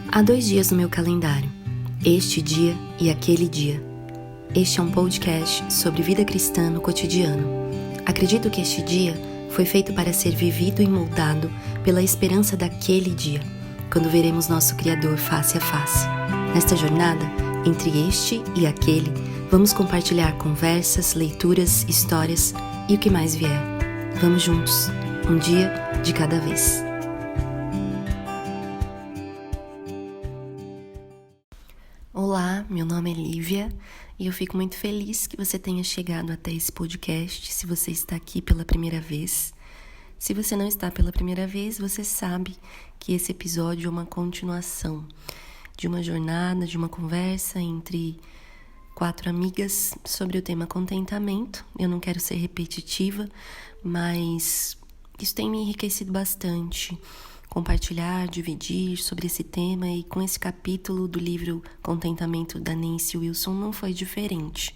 Há 2 dias no meu calendário, este dia e aquele dia. Este é um podcast sobre vida cristã no cotidiano. Acredito que este dia foi feito para ser vivido e moldado pela esperança daquele dia, quando veremos nosso Criador face a face. Nesta jornada, entre este e aquele, vamos compartilhar conversas, leituras, histórias e o que mais vier. Vamos juntos, um dia de cada vez. Olá, meu nome é Lívia e eu fico muito feliz que você tenha chegado até esse podcast, se você está aqui pela primeira vez. Se você não está pela primeira vez, você sabe que esse episódio é uma continuação de uma jornada, de uma conversa entre 4 amigas sobre o tema contentamento. Eu não quero ser repetitiva, mas isso tem me enriquecido bastante. Compartilhar, dividir sobre esse tema, e com esse capítulo do livro Contentamento da Nancy Wilson não foi diferente.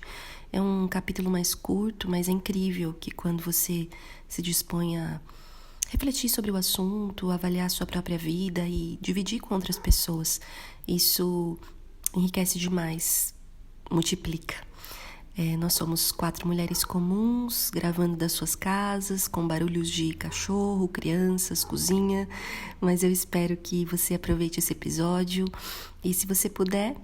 É um capítulo mais curto, mas é incrível que quando você se dispõe a refletir sobre o assunto, avaliar a sua própria vida e dividir com outras pessoas, isso enriquece demais, multiplica. Nós somos 4 mulheres comuns, gravando das suas casas, com barulhos de cachorro, crianças, cozinha, mas eu espero que você aproveite esse episódio e, se você puder,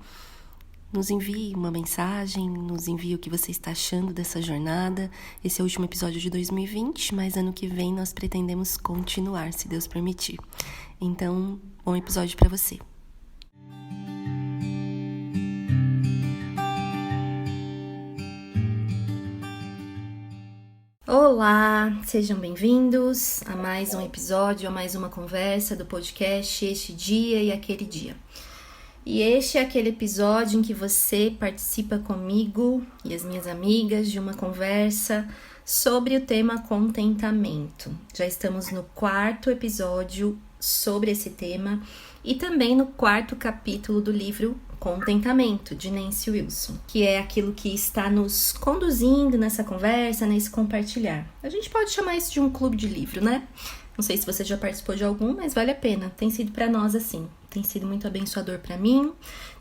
nos envie uma mensagem, nos envie o que você está achando dessa jornada. Esse é o último episódio de 2020, mas ano que vem nós pretendemos continuar, se Deus permitir. Então, bom episódio para você. Olá, sejam bem-vindos a mais um episódio, a mais uma conversa do podcast Este Dia e Aquele Dia. E este é aquele episódio em que você participa comigo e as minhas amigas de uma conversa sobre o tema contentamento. Já estamos no 4º episódio sobre esse tema e também no 4º capítulo do livro Contentamento, de Nancy Wilson, que é aquilo que está nos conduzindo nessa conversa, nesse compartilhar. A gente pode chamar isso de um clube de livro, né? Não sei se você já participou de algum, mas vale a pena. Tem sido para nós assim. Tem sido muito abençoador para mim.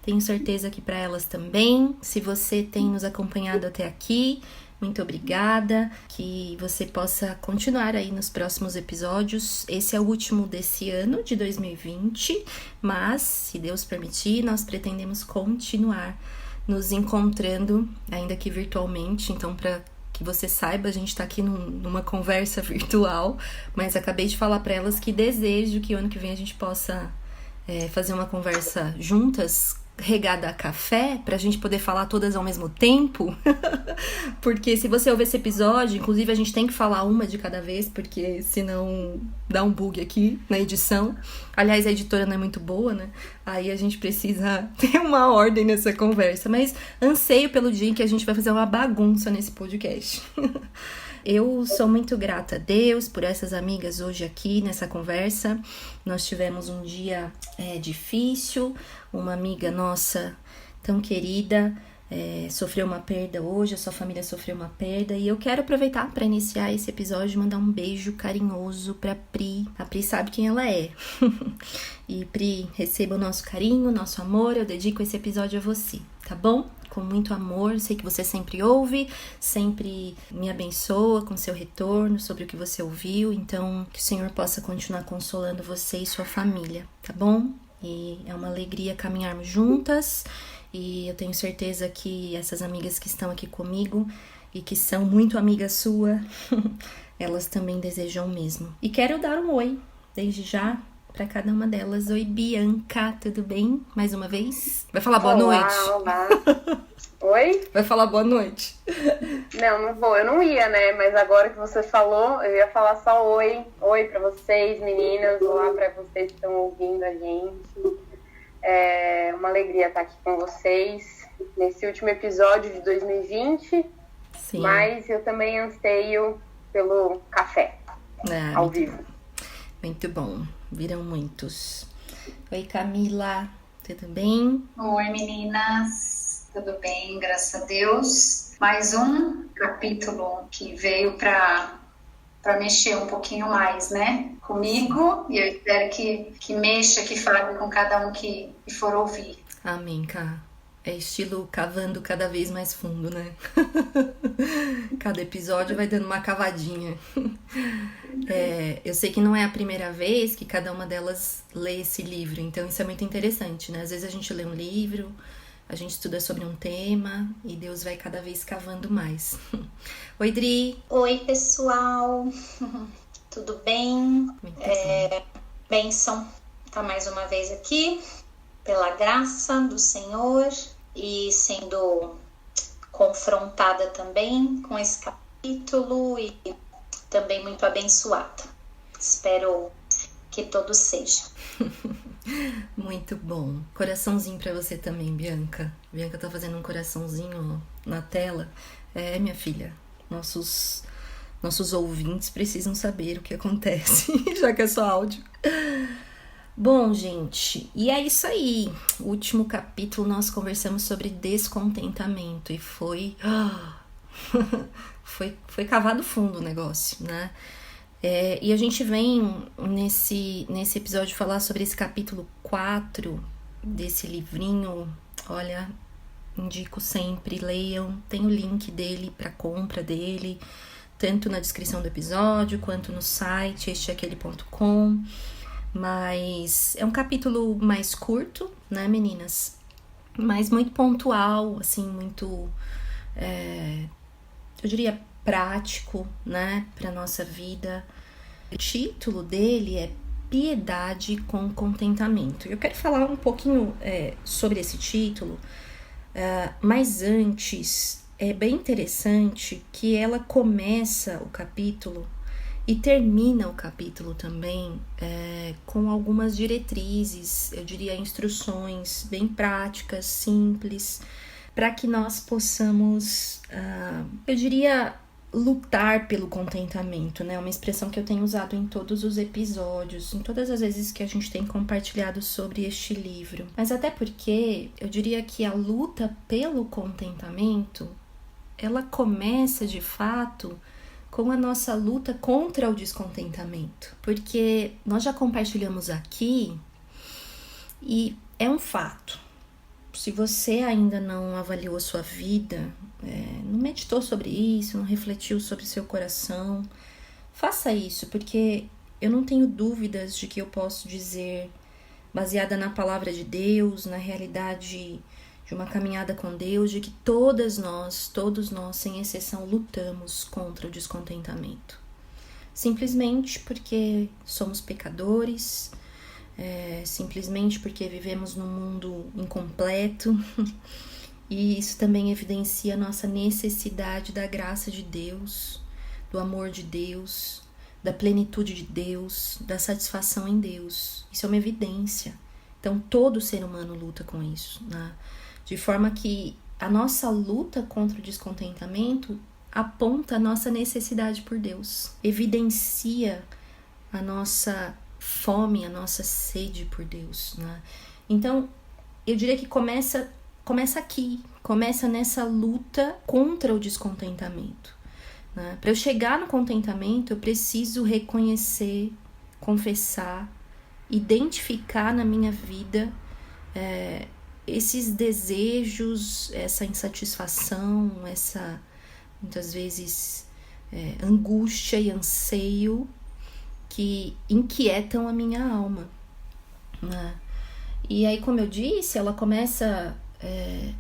Tenho certeza que para elas também. Se você tem nos acompanhado até aqui, muito obrigada. Que você possa continuar aí nos próximos episódios. Esse é o último desse ano, de 2020. Mas, se Deus permitir, nós pretendemos continuar nos encontrando, ainda que virtualmente. Então, para que você saiba, a gente está aqui numa conversa virtual, mas acabei de falar para elas que desejo que o ano que vem a gente possa fazer uma conversa juntas, regada a café, pra gente poder falar todas ao mesmo tempo. Porque se você ouvir esse episódio, inclusive a gente tem que falar uma de cada vez, porque senão dá um bug aqui na edição. Aliás, a editora não é muito boa, né? Aí a gente precisa ter uma ordem nessa conversa. Mas anseio pelo dia em que a gente vai fazer uma bagunça nesse podcast. Eu sou muito grata a Deus por essas amigas hoje aqui nessa conversa. Nós tivemos um dia difícil, uma amiga nossa tão querida sofreu uma perda hoje, a sua família sofreu uma perda, e eu quero aproveitar para iniciar esse episódio e mandar um beijo carinhoso para Pri. A Pri sabe quem ela é. E Pri, receba o nosso carinho, o nosso amor, eu dedico esse episódio a você, tá bom? Com muito amor, sei que você sempre ouve, sempre me abençoa com seu retorno sobre o que você ouviu, então que o Senhor possa continuar consolando você e sua família, tá bom? E é uma alegria caminharmos juntas, e eu tenho certeza que essas amigas que estão aqui comigo e que são muito amiga sua, elas também desejam o mesmo. E quero dar um oi, desde já, para cada uma delas. Oi, Bianca, tudo bem? Mais uma vez? Vai falar boa noite? Olá. Oi? Vai falar boa noite? Não vou. Eu não ia, né? Mas agora que você falou, eu ia falar só oi. Oi pra vocês, meninas. Olá pra vocês que estão ouvindo a gente. É uma alegria estar aqui com vocês nesse último episódio de 2020. Sim. Mas eu também anseio pelo café ao vivo. Muito bom. Virão muitos. Oi, Camila. Tudo bem? Oi, meninas. Tudo bem, graças a Deus. Mais um capítulo que veio para para mexer um pouquinho mais, né? Comigo, e eu espero que mexa, que fale com cada um que for ouvir. Amém, Cá. É estilo cavando cada vez mais fundo, né? Cada episódio vai dando uma cavadinha. Eu sei que não é a primeira vez que cada uma delas lê esse livro, então isso é muito interessante, né? Às vezes a gente lê um livro, a gente estuda sobre um tema e Deus vai cada vez cavando mais. Oi, Dri! Oi, pessoal! Tudo bem? Bênção tá mais uma vez aqui, pela graça do Senhor, e sendo confrontada também com esse capítulo e também muito abençoada. Espero que todos sejam. Muito bom. Coraçãozinho pra você também, Bianca. Bianca tá fazendo um coraçãozinho na tela. Minha filha, nossos ouvintes precisam saber o que acontece, já que é só áudio. Bom, gente, e é isso aí. O último capítulo nós conversamos sobre descontentamento e foi cavado fundo o negócio, né? E a gente vem nesse episódio falar sobre esse capítulo 4 desse livrinho. Olha, indico sempre, leiam, tem o link dele para compra dele, tanto na descrição do episódio quanto no site esteaquele.com. Mas é um capítulo mais curto, né, meninas? Mas muito pontual, assim, muito, eu diria, prático, né, para nossa vida. O título dele é Piedade com Contentamento. Eu quero falar um pouquinho sobre esse título, mas antes é bem interessante que ela começa o capítulo e termina o capítulo também com algumas diretrizes, eu diria instruções bem práticas, simples, para que nós possamos, eu diria, lutar pelo contentamento, né? Uma expressão que eu tenho usado em todos os episódios, em todas as vezes que a gente tem compartilhado sobre este livro. Mas até porque eu diria que a luta pelo contentamento, ela começa de fato com a nossa luta contra o descontentamento. Porque nós já compartilhamos aqui e é um fato. Se você ainda não avaliou a sua vida, não meditou sobre isso, não refletiu sobre seu coração, faça isso, porque eu não tenho dúvidas de que eu posso dizer, baseada na palavra de Deus, na realidade de uma caminhada com Deus, de que todos nós, sem exceção, lutamos contra o descontentamento. Simplesmente porque somos pecadores, simplesmente porque vivemos num mundo incompleto, e isso também evidencia a nossa necessidade da graça de Deus, do amor de Deus, da plenitude de Deus, da satisfação em Deus. Isso é uma evidência. Então todo ser humano luta com isso, né? De forma que a nossa luta contra o descontentamento aponta a nossa necessidade por Deus, evidencia a nossa fome, a nossa sede por Deus, né? Então, eu diria que começa aqui, começa nessa luta contra o descontentamento, né? Para eu chegar no contentamento, eu preciso reconhecer, confessar, identificar na minha vida esses desejos, essa insatisfação, essa, muitas vezes, angústia e anseio que inquietam a minha alma, né? E aí, como eu disse, ela começa,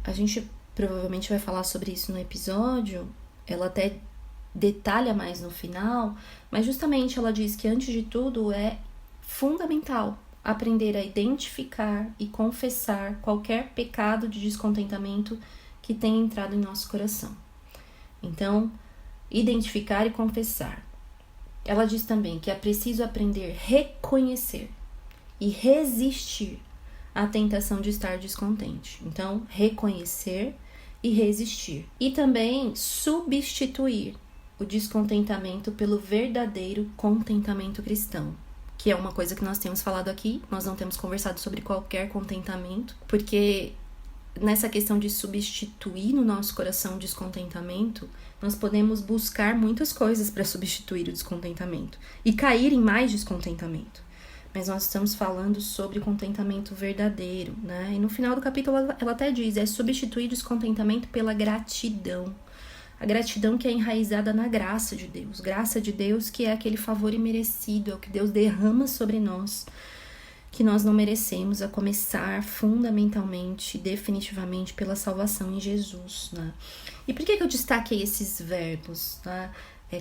a gente provavelmente vai falar sobre isso no episódio, ela até detalha mais no final, mas justamente ela diz que antes de tudo é fundamental aprender a identificar e confessar qualquer pecado de descontentamento que tenha entrado em nosso coração. Então, identificar e confessar. Ela diz também que é preciso aprender a reconhecer e resistir à tentação de estar descontente. Então, reconhecer e resistir. E também substituir o descontentamento pelo verdadeiro contentamento cristão, que é uma coisa que nós temos falado aqui. Nós não temos conversado sobre qualquer contentamento, porque nessa questão de substituir no nosso coração o descontentamento, nós podemos buscar muitas coisas para substituir o descontentamento e cair em mais descontentamento. Mas nós estamos falando sobre contentamento verdadeiro, né? E no final do capítulo ela até diz, é substituir descontentamento pela gratidão. A gratidão que é enraizada na graça de Deus. Graça de Deus que é aquele favor imerecido, é o que Deus derrama sobre nós, que nós não merecemos, a começar fundamentalmente, definitivamente, pela salvação em Jesus, né? E por que eu destaquei esses verbos, né?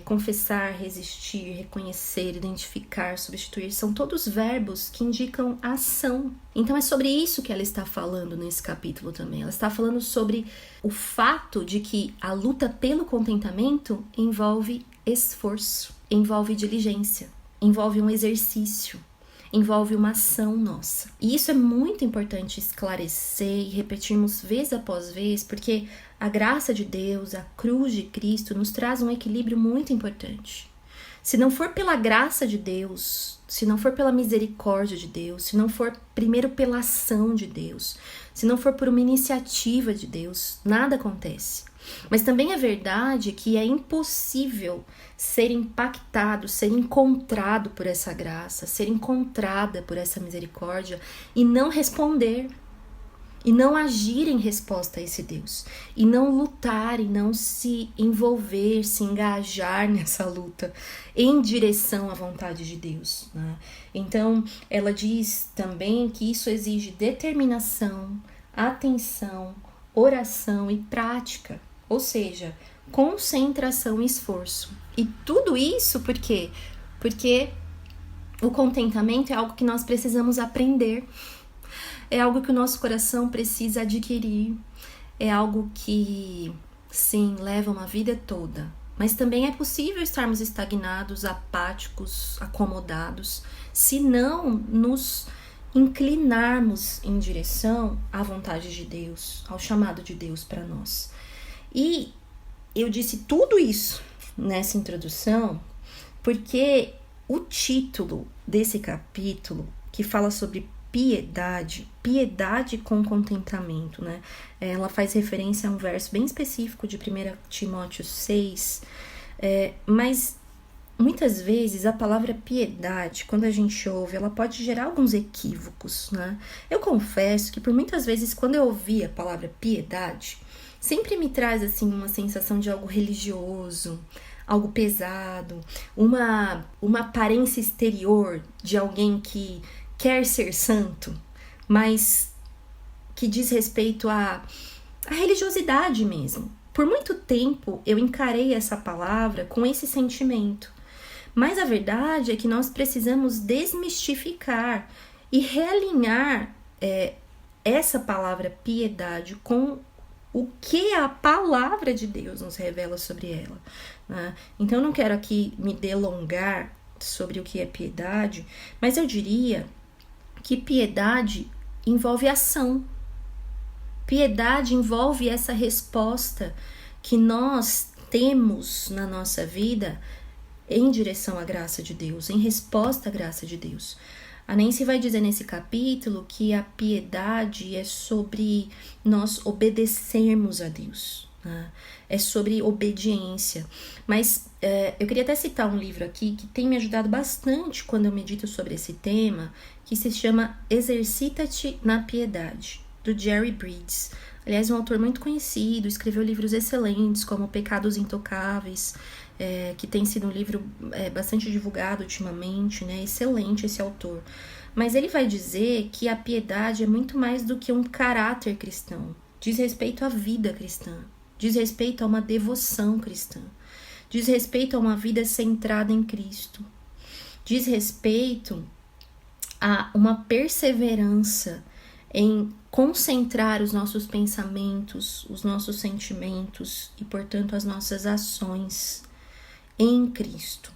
Confessar, resistir, reconhecer, identificar, substituir, são todos verbos que indicam ação. Então é sobre isso que ela está falando nesse capítulo também. Ela está falando sobre o fato de que a luta pelo contentamento envolve esforço, envolve diligência, envolve um exercício, envolve uma ação nossa. E isso é muito importante esclarecer e repetirmos vez após vez, porque a graça de Deus, a cruz de Cristo, nos traz um equilíbrio muito importante. Se não for pela graça de Deus, se não for pela misericórdia de Deus, se não for primeiro pela ação de Deus, se não for por uma iniciativa de Deus, nada acontece. Mas também é verdade que é impossível ser impactado, ser encontrado por essa graça, ser encontrada por essa misericórdia e não responder, e não agir em resposta a esse Deus, e não lutar, e não se envolver, se engajar nessa luta em direção à vontade de Deus, né? Então, ela diz também que isso exige determinação, atenção, oração e prática, ou seja, concentração e esforço. E tudo isso por quê? Porque o contentamento é algo que nós precisamos aprender. É algo que o nosso coração precisa adquirir. É algo que, sim, leva uma vida toda. Mas também é possível estarmos estagnados, apáticos, acomodados, se não nos inclinarmos em direção à vontade de Deus, ao chamado de Deus para nós. E eu disse tudo isso nessa introdução porque o título desse capítulo, que fala sobre piedade com contentamento, né? Ela faz referência a um verso bem específico de 1 Timóteo 6, mas muitas vezes a palavra piedade, quando a gente ouve, ela pode gerar alguns equívocos, né? Eu confesso que por muitas vezes quando eu ouvi a palavra piedade, sempre me traz assim uma sensação de algo religioso, algo pesado, uma aparência exterior de alguém que quer ser santo, mas que diz respeito à religiosidade mesmo. Por muito tempo eu encarei essa palavra com esse sentimento, mas a verdade é que nós precisamos desmistificar e realinhar essa palavra piedade com o que a palavra de Deus nos revela sobre ela, né? Então eu não quero aqui me delongar sobre o que é piedade, mas eu diria que piedade envolve ação. Piedade envolve essa resposta que nós temos na nossa vida em direção à graça de Deus, em resposta à graça de Deus. A Nancy vai dizer nesse capítulo que a piedade é sobre nós obedecermos a Deus, né? É sobre obediência. Mas eu queria até citar um livro aqui que tem me ajudado bastante quando eu medito sobre esse tema, que se chama Exercita-te na Piedade, do Jerry Bridges. Aliás, um autor muito conhecido, escreveu livros excelentes como Pecados Intocáveis, que tem sido um livro bastante divulgado ultimamente, né? Excelente esse autor. Mas ele vai dizer que a piedade é muito mais do que um caráter cristão. Diz respeito à vida cristã, diz respeito a uma devoção cristã, diz respeito a uma vida centrada em Cristo, diz respeito a uma perseverança em concentrar os nossos pensamentos, os nossos sentimentos e, portanto, as nossas ações em Cristo.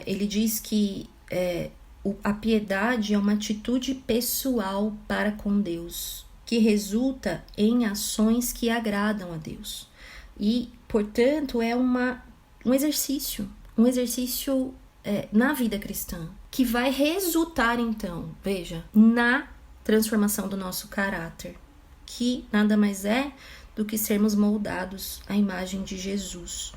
Ele diz que a piedade é uma atitude pessoal para com Deus, que resulta em ações que agradam a Deus. E, portanto, é um exercício na vida cristã, que vai resultar, então, veja, na transformação do nosso caráter, que nada mais é do que sermos moldados à imagem de Jesus.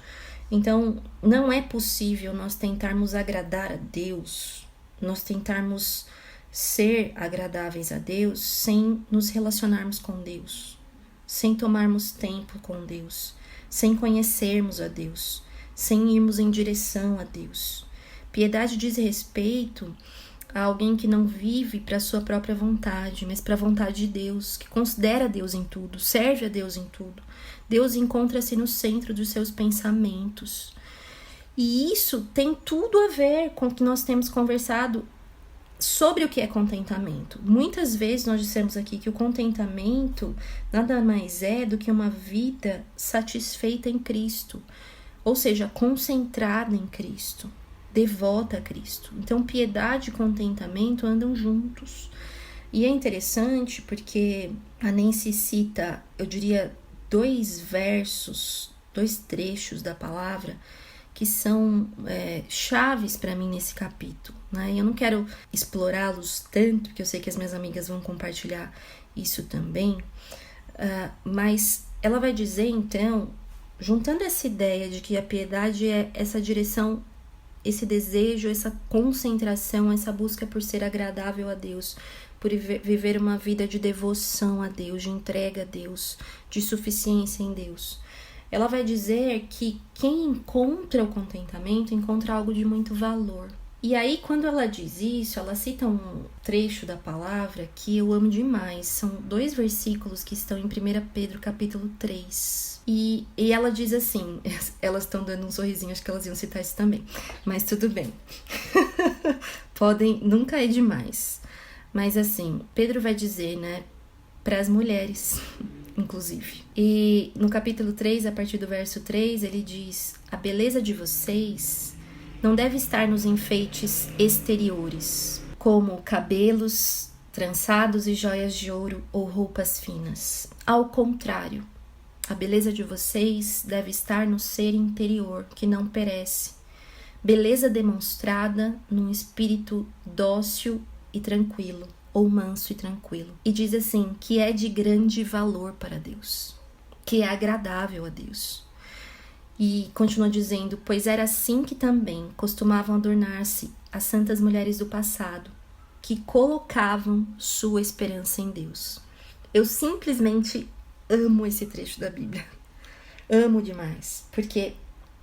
Então, não é possível nós tentarmos agradar a Deus, nós tentarmos ser agradáveis a Deus sem nos relacionarmos com Deus, sem tomarmos tempo com Deus, sem conhecermos a Deus, sem irmos em direção a Deus. Piedade diz respeito a alguém que não vive para a sua própria vontade, mas para a vontade de Deus, que considera Deus em tudo, serve a Deus em tudo. Deus encontra-se no centro dos seus pensamentos. E isso tem tudo a ver com o que nós temos conversado sobre o que é contentamento. Muitas vezes nós dissemos aqui que o contentamento nada mais é do que uma vida satisfeita em Cristo, ou seja, concentrada em Cristo, devota a Cristo. Então, piedade e contentamento andam juntos. E é interessante porque a Nancy cita, eu diria, 2 versos, 2 trechos da palavra que são chaves para mim nesse capítulo, né? E eu não quero explorá-los tanto, porque eu sei que as minhas amigas vão compartilhar isso também, mas ela vai dizer, então, juntando essa ideia de que a piedade é essa direção, esse desejo, essa concentração, essa busca por ser agradável a Deus, por viver uma vida de devoção a Deus, de entrega a Deus, de suficiência em Deus. Ela vai dizer que quem encontra o contentamento encontra algo de muito valor. E aí, quando ela diz isso, ela cita um trecho da palavra que eu amo demais. São 2 versículos que estão em 1 Pedro capítulo 3. E ela diz assim, elas estão dando um sorrisinho, acho que elas iam citar isso também, mas tudo bem. Nunca é demais. Mas assim, Pedro vai dizer, né, para as mulheres, inclusive. E no capítulo 3, a partir do verso 3, ele diz: a beleza de vocês não deve estar nos enfeites exteriores, como cabelos trançados e joias de ouro ou roupas finas. Ao contrário, a beleza de vocês deve estar no ser interior, que não perece. Beleza demonstrada num espírito dócil e tranquilo, ou manso e tranquilo. E diz assim, que é de grande valor para Deus, que é agradável a Deus. E continua dizendo, pois era assim que também costumavam adornar-se as santas mulheres do passado, que colocavam sua esperança em Deus. Eu simplesmente amo esse trecho da Bíblia. Amo demais, porque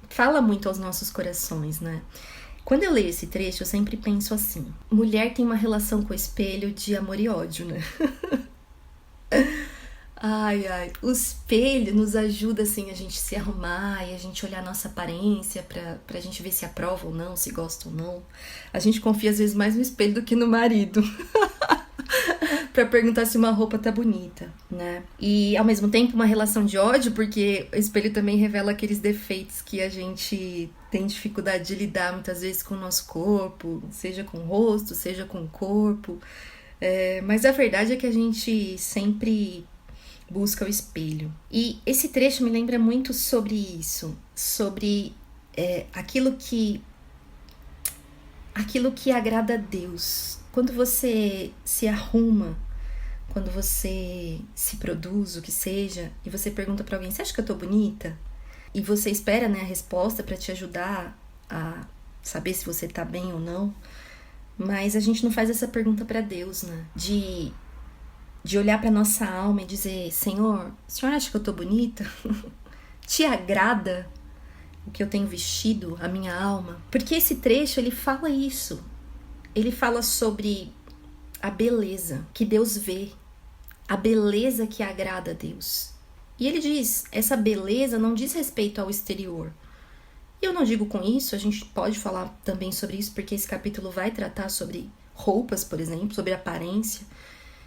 fala muito aos nossos corações, né? Quando eu leio esse trecho, eu sempre penso assim, mulher tem uma relação com o espelho de amor e ódio, né? O espelho nos ajuda, assim, a gente se arrumar e a gente olhar a nossa aparência pra gente ver se aprova ou não, se gosta ou não. A gente confia, às vezes, mais no espelho do que no marido. Pra perguntar se uma roupa tá bonita, né? E, ao mesmo tempo, uma relação de ódio, porque o espelho também revela aqueles defeitos que a gente tem dificuldade de lidar, muitas vezes, com o nosso corpo, seja com o rosto, seja com o corpo. Mas a verdade é que a gente sempre busca o espelho. E esse trecho me lembra muito sobre isso, sobre aquilo que agrada a Deus. Quando você se arruma, quando você se produz, o que seja, e você pergunta pra alguém, você acha que eu tô bonita? E você espera, né, a resposta pra te ajudar a saber se você tá bem ou não. Mas a gente não faz essa pergunta pra Deus, né? De olhar pra nossa alma e dizer, Senhor, o Senhor acha que eu tô bonita? Te agrada o que eu tenho vestido, a minha alma? Porque esse trecho, ele fala isso. Ele fala sobre a beleza que Deus vê, a beleza que agrada a Deus. E ele diz, essa beleza não diz respeito ao exterior. E eu não digo com isso, a gente pode falar também sobre isso, porque esse capítulo vai tratar sobre roupas, por exemplo, sobre aparência,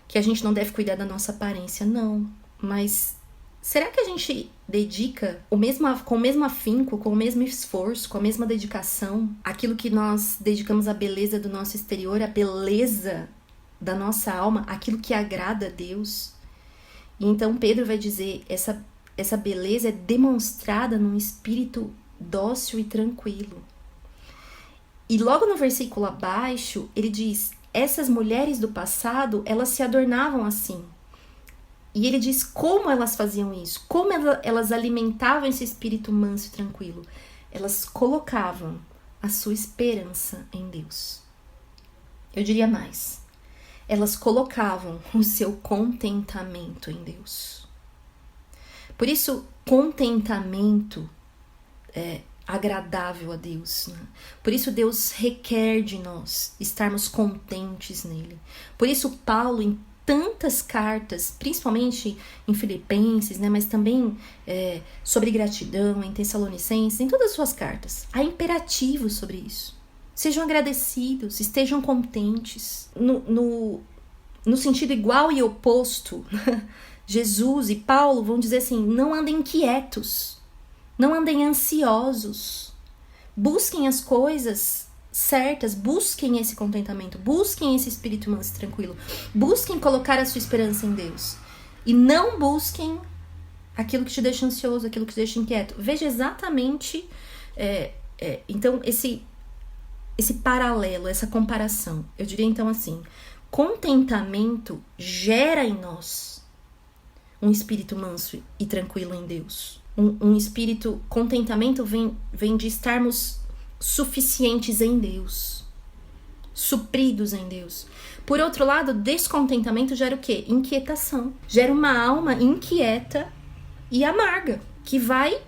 que a gente não deve cuidar da nossa aparência, não. Mas será que a gente dedica com o mesmo afinco, com o mesmo esforço, com a mesma dedicação, aquilo que nós dedicamos à beleza do nosso exterior, à beleza da nossa alma, aquilo que agrada a Deus? E então Pedro vai dizer, essa beleza é demonstrada num espírito dócil e tranquilo. E logo no versículo abaixo, ele diz, essas mulheres do passado, elas se adornavam assim. E ele diz como elas faziam isso, como elas alimentavam esse espírito manso e tranquilo. Elas colocavam a sua esperança em Deus. Eu diria mais. Elas colocavam o seu contentamento em Deus. Por isso, contentamento é agradável a Deus, né? Por isso Deus requer de nós estarmos contentes nele. Por isso Paulo, em tantas cartas, principalmente em Filipenses, né, mas também sobre gratidão, em Tessalonicenses, em todas as suas cartas, há imperativos sobre isso. Sejam agradecidos, estejam contentes. No sentido igual e oposto, Jesus e Paulo vão dizer assim, não andem inquietos, não andem ansiosos, busquem as coisas certas, busquem esse contentamento, busquem esse espírito manso e tranquilo, busquem colocar a sua esperança em Deus e não busquem aquilo que te deixa ansioso, aquilo que te deixa inquieto. Veja exatamente, então, esse paralelo, essa comparação. Eu diria então assim, contentamento gera em nós um espírito manso e tranquilo em Deus. Um espírito, contentamento vem de estarmos suficientes em Deus, supridos em Deus. Por outro lado, descontentamento gera o quê? Inquietação. Gera uma alma inquieta e amarga, que vai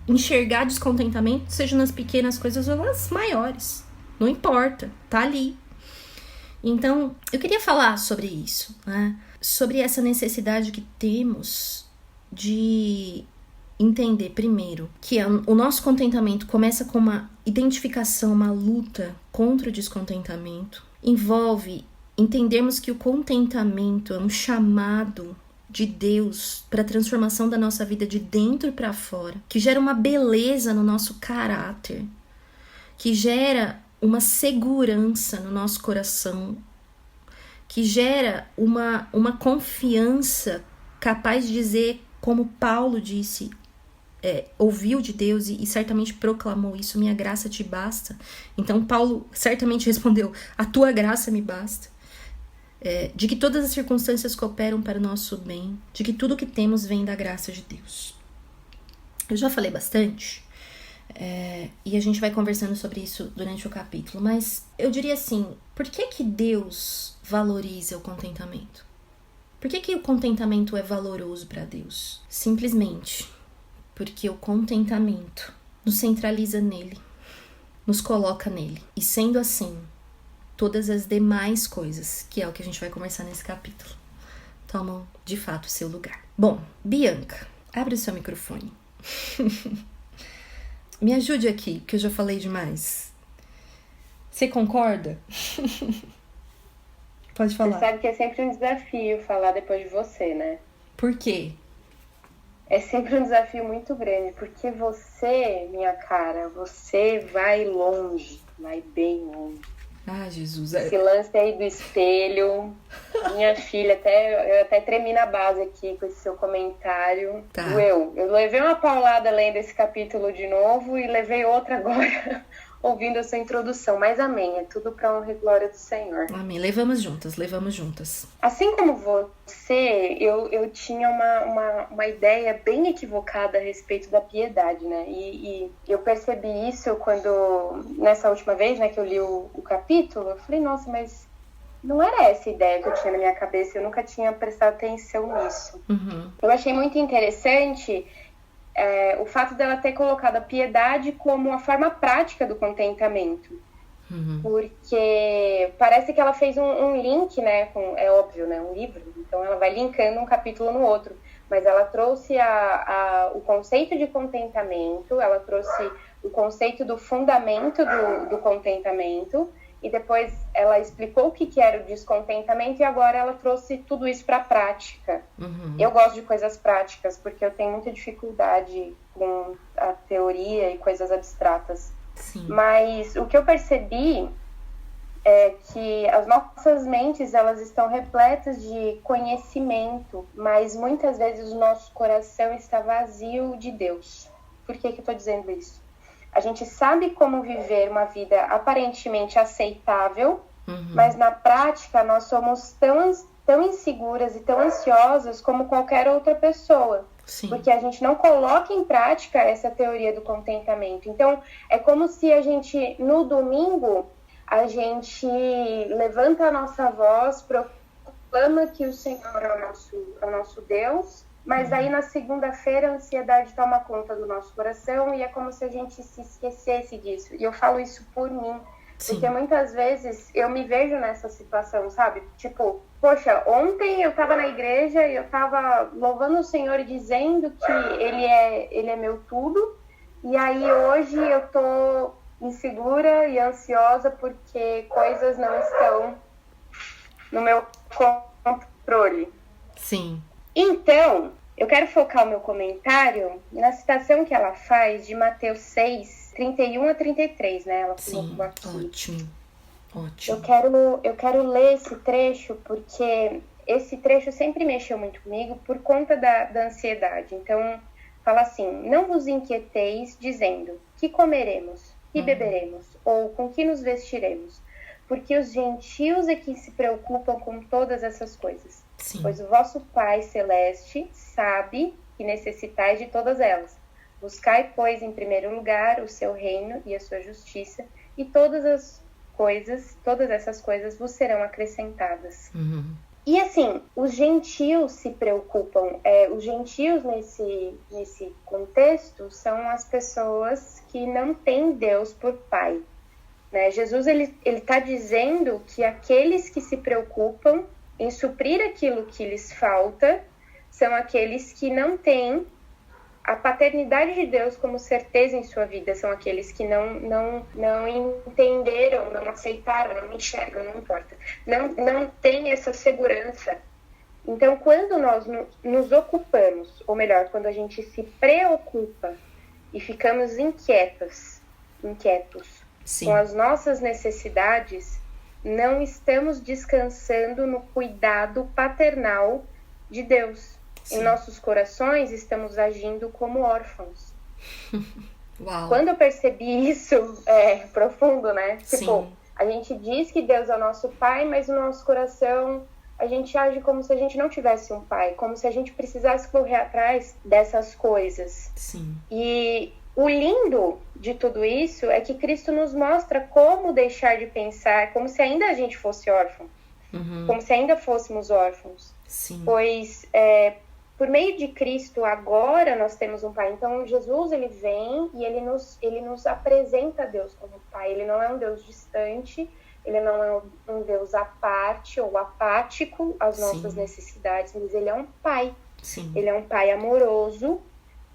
enxergar descontentamento, seja nas pequenas coisas ou nas maiores. Não importa, tá ali. Então, eu queria falar sobre isso, né? Sobre essa necessidade que temos de entender, primeiro, que o nosso contentamento começa com uma identificação, uma luta contra o descontentamento. Envolve entendermos que o contentamento é um chamado de Deus para a transformação da nossa vida de dentro para fora, que gera uma beleza no nosso caráter, que gera uma segurança no nosso coração, que gera uma confiança capaz de dizer, como Paulo disse, ouviu de Deus e certamente proclamou isso, minha graça te basta. Então Paulo certamente respondeu, a tua graça me basta. De que todas as circunstâncias cooperam para o nosso bem, de que tudo que temos vem da graça de Deus. Eu já falei bastante, e a gente vai conversando sobre isso durante o capítulo, mas eu diria assim, por que Deus valoriza o contentamento? Por que o contentamento é valoroso para Deus? Simplesmente porque o contentamento nos centraliza nele, nos coloca nele. E sendo assim, todas as demais coisas, que é o que a gente vai conversar nesse capítulo, tomam de fato o seu lugar. Bom, Bianca, abre o seu microfone. Me ajude aqui, porque eu já falei demais. Você concorda? Pode falar. Você sabe que é sempre um desafio falar depois de você, né? Por quê? É sempre um desafio muito grande, porque você, minha cara, você vai longe, vai bem longe. Ah, Jesus. Esse lance aí do espelho, minha filha, eu até tremi na base aqui com esse seu comentário. Tá. Eu levei uma paulada lendo esse capítulo de novo e levei outra agora, ouvindo a sua introdução. Mas amém, é tudo para honra e glória do Senhor. Amém, levamos juntas. Assim como você, eu tinha uma ideia bem equivocada a respeito da piedade, né? E eu percebi isso quando, nessa última vez, né, que eu li o capítulo, eu falei, nossa, mas não era essa ideia que eu tinha na minha cabeça, eu nunca tinha prestado atenção nisso. Uhum. Eu achei muito interessante o fato dela ter colocado a piedade como a forma prática do contentamento. Uhum. Porque parece que ela fez um link, né, é óbvio, né, um livro, então ela vai linkando um capítulo no outro, mas ela trouxe o conceito de contentamento, ela trouxe o conceito do fundamento do contentamento, e depois ela explicou o que era o descontentamento, e agora ela trouxe tudo isso para a prática. Uhum. Eu gosto de coisas práticas, porque eu tenho muita dificuldade com a teoria e coisas abstratas. Sim. Mas o que eu percebi é que as nossas mentes, elas estão repletas de conhecimento, mas muitas vezes o nosso coração está vazio de Deus. Por que eu estou dizendo isso? A gente sabe como viver uma vida aparentemente aceitável, uhum. mas na prática nós somos tão inseguras e tão ansiosas como qualquer outra pessoa. Sim. Porque a gente não coloca em prática essa teoria do contentamento. Então, é como se a gente, no domingo, a gente levanta a nossa voz, proclama que o Senhor é o nosso Deus, mas aí na segunda-feira a ansiedade toma conta do nosso coração e é como se a gente se esquecesse disso. E eu falo isso por mim, Sim. porque muitas vezes eu me vejo nessa situação, sabe? Tipo, poxa, ontem eu tava na igreja e eu tava louvando o Senhor e dizendo que Ele é meu tudo, e aí hoje eu tô insegura e ansiosa porque coisas não estão no meu controle. Sim. Então, eu quero focar o meu comentário na citação que ela faz de Mateus 6, 31 a 33, né? Ela colocou aqui. Ótimo. Eu quero ler esse trecho porque esse trecho sempre mexeu muito comigo por conta da ansiedade. Então, fala assim: não vos inquieteis dizendo que comeremos, que beberemos, ou com que nos vestiremos, porque os gentios é que se preocupam com todas essas coisas. Sim. Pois o vosso Pai Celeste sabe que necessitais de todas elas. Buscai, pois, em primeiro lugar o seu reino e a sua justiça, e todas essas coisas vos serão acrescentadas. Uhum. E assim, os gentios se preocupam. Os gentios nesse contexto são as pessoas que não têm Deus por Pai. Né? Jesus ele está dizendo que aqueles que se preocupam em suprir aquilo que lhes falta são aqueles que não têm a paternidade de Deus como certeza em sua vida, são aqueles que não entenderam, não aceitaram, não enxergam, não importa, não têm essa segurança. Então, quando nós nos ocupamos, ou melhor, quando a gente se preocupa e ficamos inquietos Sim. com as nossas necessidades, não estamos descansando no cuidado paternal de Deus. Sim. Em nossos corações, estamos agindo como órfãos. Uau. Quando eu percebi isso, é profundo, né? Sim. Tipo, a gente diz que Deus é o nosso pai, mas no nosso coração a gente age como se a gente não tivesse um pai, como se a gente precisasse correr atrás dessas coisas. Sim. E o lindo de tudo isso é que Cristo nos mostra como deixar de pensar como se ainda a gente fosse órfão, como se ainda fôssemos órfãos. Sim. Pois por meio de Cristo agora nós temos um Pai. Então Jesus ele vem e ele nos apresenta a Deus como Pai. Ele não é um Deus distante, ele não é um Deus à parte ou apático às nossas necessidades, mas ele é um Pai. Sim. Ele é um Pai amoroso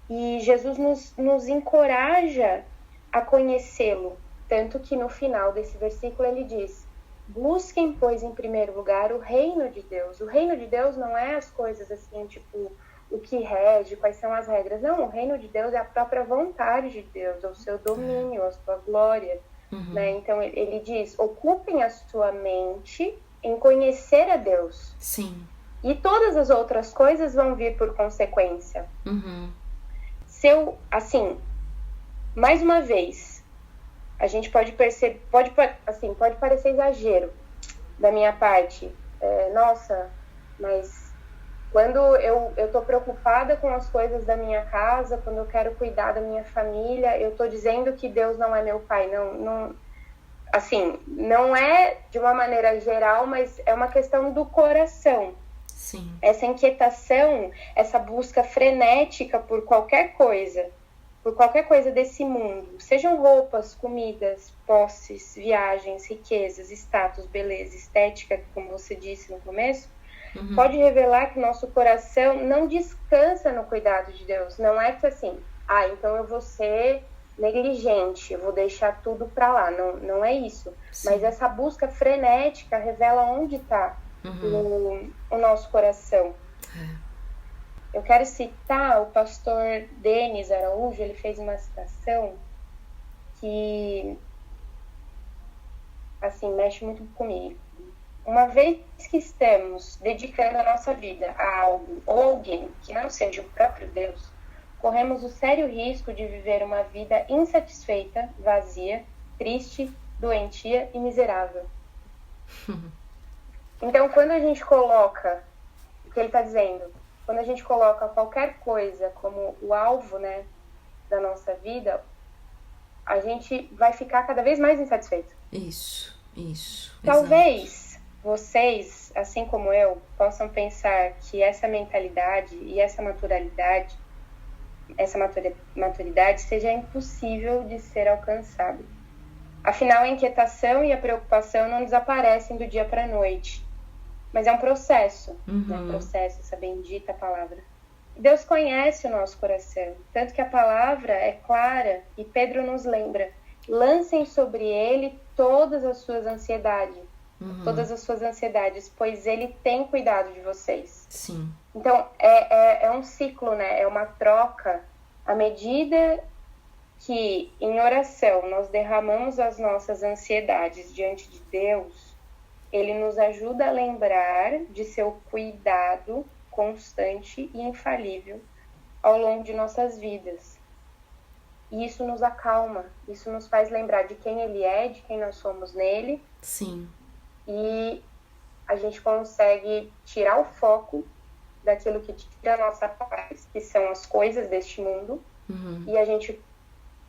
e Jesus nos encoraja a conhecê-lo. Tanto que no final desse versículo ele diz: busquem, pois, em primeiro lugar o reino de Deus. O reino de Deus não é as coisas assim, tipo, o que rege, quais são as regras. Não, o reino de Deus é a própria vontade de Deus, é o seu domínio, a sua glória. Né? Então, ele diz, ocupem a sua mente em conhecer a Deus. Sim. E todas as outras coisas vão vir por consequência. Mais uma vez, a gente pode perceber, pode parecer exagero da minha parte. Nossa, mas quando eu tô preocupada com as coisas da minha casa, quando eu quero cuidar da minha família, eu tô dizendo que Deus não é meu pai. Não, assim, não é de uma maneira geral, mas é uma questão do coração. Sim. Essa inquietação, essa busca frenética por qualquer coisa desse mundo, sejam roupas, comidas, posses, viagens, riquezas, status, beleza, estética, como você disse no começo, pode revelar que nosso coração não descansa no cuidado de Deus. Não é que assim, então eu vou ser negligente, eu vou deixar tudo pra lá. Não é isso. Sim. Mas essa busca frenética revela onde está o nosso coração. Eu quero citar o pastor Denis Araújo. Ele fez uma citação que, assim, mexe muito comigo. Uma vez que estamos dedicando a nossa vida a algo ou alguém que não seja o próprio Deus, corremos o sério risco de viver uma vida insatisfeita, vazia, triste, doentia e miserável. Então, quando a gente coloca, o que ele está dizendo, quando a gente coloca qualquer coisa como o alvo, né, da nossa vida, a gente vai ficar cada vez mais insatisfeito. Isso. Talvez vocês, assim como eu, possam pensar que essa mentalidade e essa maturidade seja impossível de ser alcançada. Afinal, a inquietação e a preocupação não desaparecem do dia para a noite. Mas é um processo, processo, essa bendita palavra. Deus conhece o nosso coração, tanto que a palavra é clara e Pedro nos lembra: lancem sobre ele todas as suas ansiedades, pois ele tem cuidado de vocês. Sim. Então, é um ciclo, né? É uma troca. À medida que, em oração, nós derramamos as nossas ansiedades diante de Deus, ele nos ajuda a lembrar de seu cuidado constante e infalível ao longo de nossas vidas. E isso nos acalma, isso nos faz lembrar de quem ele é, de quem nós somos nele. Sim. E a gente consegue tirar o foco daquilo que tira a nossa paz, que são as coisas deste mundo, e a gente,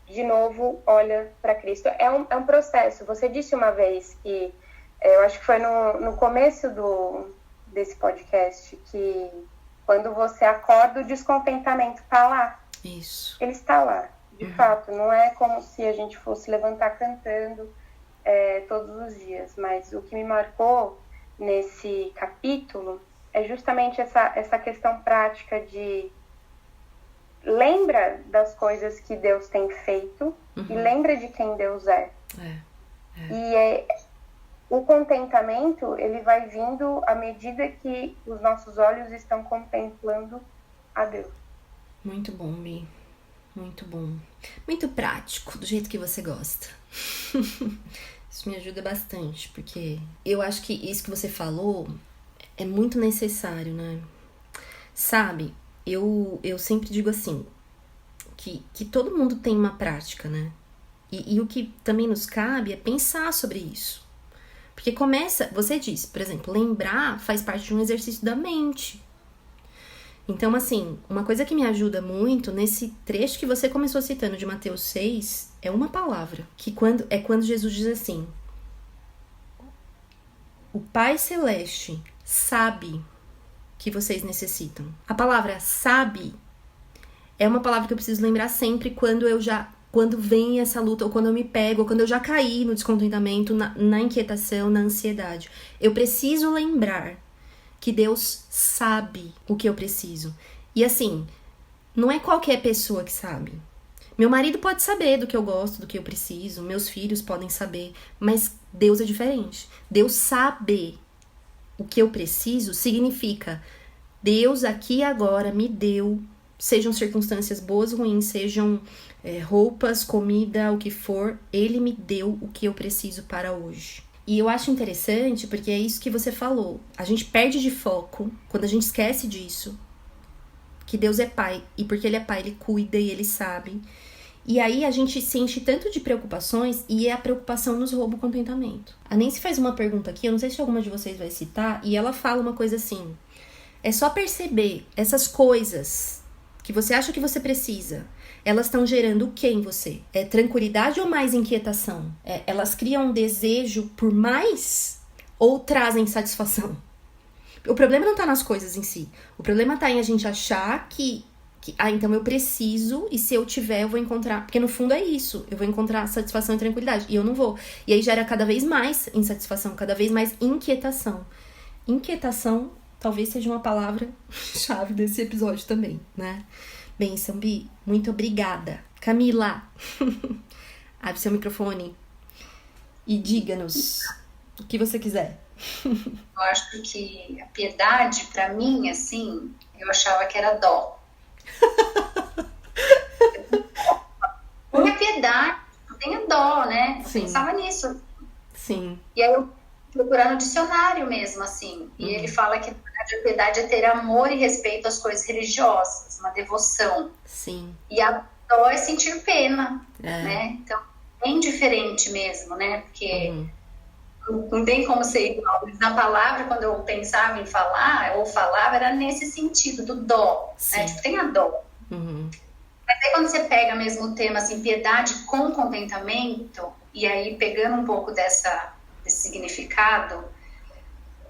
de novo, olha para Cristo. É um processo. Você disse uma vez que, eu acho que foi no começo desse podcast, que quando você acorda, o descontentamento está lá. Isso. Ele está lá, de fato. Não é como se a gente fosse levantar cantando todos os dias. Mas o que me marcou nesse capítulo é justamente essa questão prática de lembra das coisas que Deus tem feito e lembra de quem Deus é. E o contentamento, ele vai vindo à medida que os nossos olhos estão contemplando a Deus. Muito bom, Mi. Muito bom. Muito prático, do jeito que você gosta. Isso me ajuda bastante, porque eu acho que isso que você falou é muito necessário, né? Sabe, eu sempre digo assim, que todo mundo tem uma prática, né? E o que também nos cabe é pensar sobre isso. Porque você disse, por exemplo, lembrar faz parte de um exercício da mente. Então, assim, uma coisa que me ajuda muito nesse trecho que você começou citando de Mateus 6, é uma palavra, que quando Jesus diz assim: o Pai Celeste sabe que vocês necessitam. A palavra sabe é uma palavra que eu preciso lembrar sempre quando vem essa luta, ou quando eu me pego, ou quando eu já caí no descontentamento, na inquietação, na ansiedade. Eu preciso lembrar que Deus sabe o que eu preciso. E assim, não é qualquer pessoa que sabe. Meu marido pode saber do que eu gosto, do que eu preciso, meus filhos podem saber, mas Deus é diferente. Deus sabe o que eu preciso significa Deus aqui e agora me deu, sejam circunstâncias boas ou ruins, sejam roupas, comida, o que for, Ele me deu o que eu preciso para hoje. E eu acho interessante porque é isso que você falou. A gente perde de foco quando a gente esquece disso, que Deus é Pai, e porque Ele é Pai, Ele cuida e Ele sabe. E aí a gente se enche tanto de preocupações e a preocupação nos rouba o contentamento. A Nancy faz uma pergunta aqui, eu não sei se alguma de vocês vai citar, e ela fala uma coisa assim: é só perceber essas coisas que você acha que você precisa, elas estão gerando o que em você? É tranquilidade ou mais inquietação? Elas criam um desejo por mais ou trazem satisfação? O problema não tá nas coisas em si. O problema tá em a gente achar que então eu preciso, e se eu tiver eu vou encontrar, porque no fundo é isso, eu vou encontrar satisfação e tranquilidade, e eu não vou. E aí gera cada vez mais insatisfação, cada vez mais inquietação. Inquietação talvez seja uma palavra-chave desse episódio também, né? Bem, Sambi, muito obrigada. Camila, abre seu microfone e diga-nos o que você quiser. Eu acho que a piedade, pra mim, assim, eu achava que era dó. Não é piedade, não tenha dó, né? Eu pensava nisso. Sim. E aí eu procurando no dicionário mesmo, assim. E ele fala que a piedade é ter amor e respeito às coisas religiosas, uma devoção. Sim. E a dó é sentir pena, né? Então, bem diferente mesmo, né? Porque não tem como ser igual. Na palavra, quando eu pensava em falar, ou falava, era nesse sentido, do dó, né? Tipo, tem a dó. Mas aí quando você pega mesmo o tema, assim, piedade com contentamento, e aí pegando um pouco desse significado,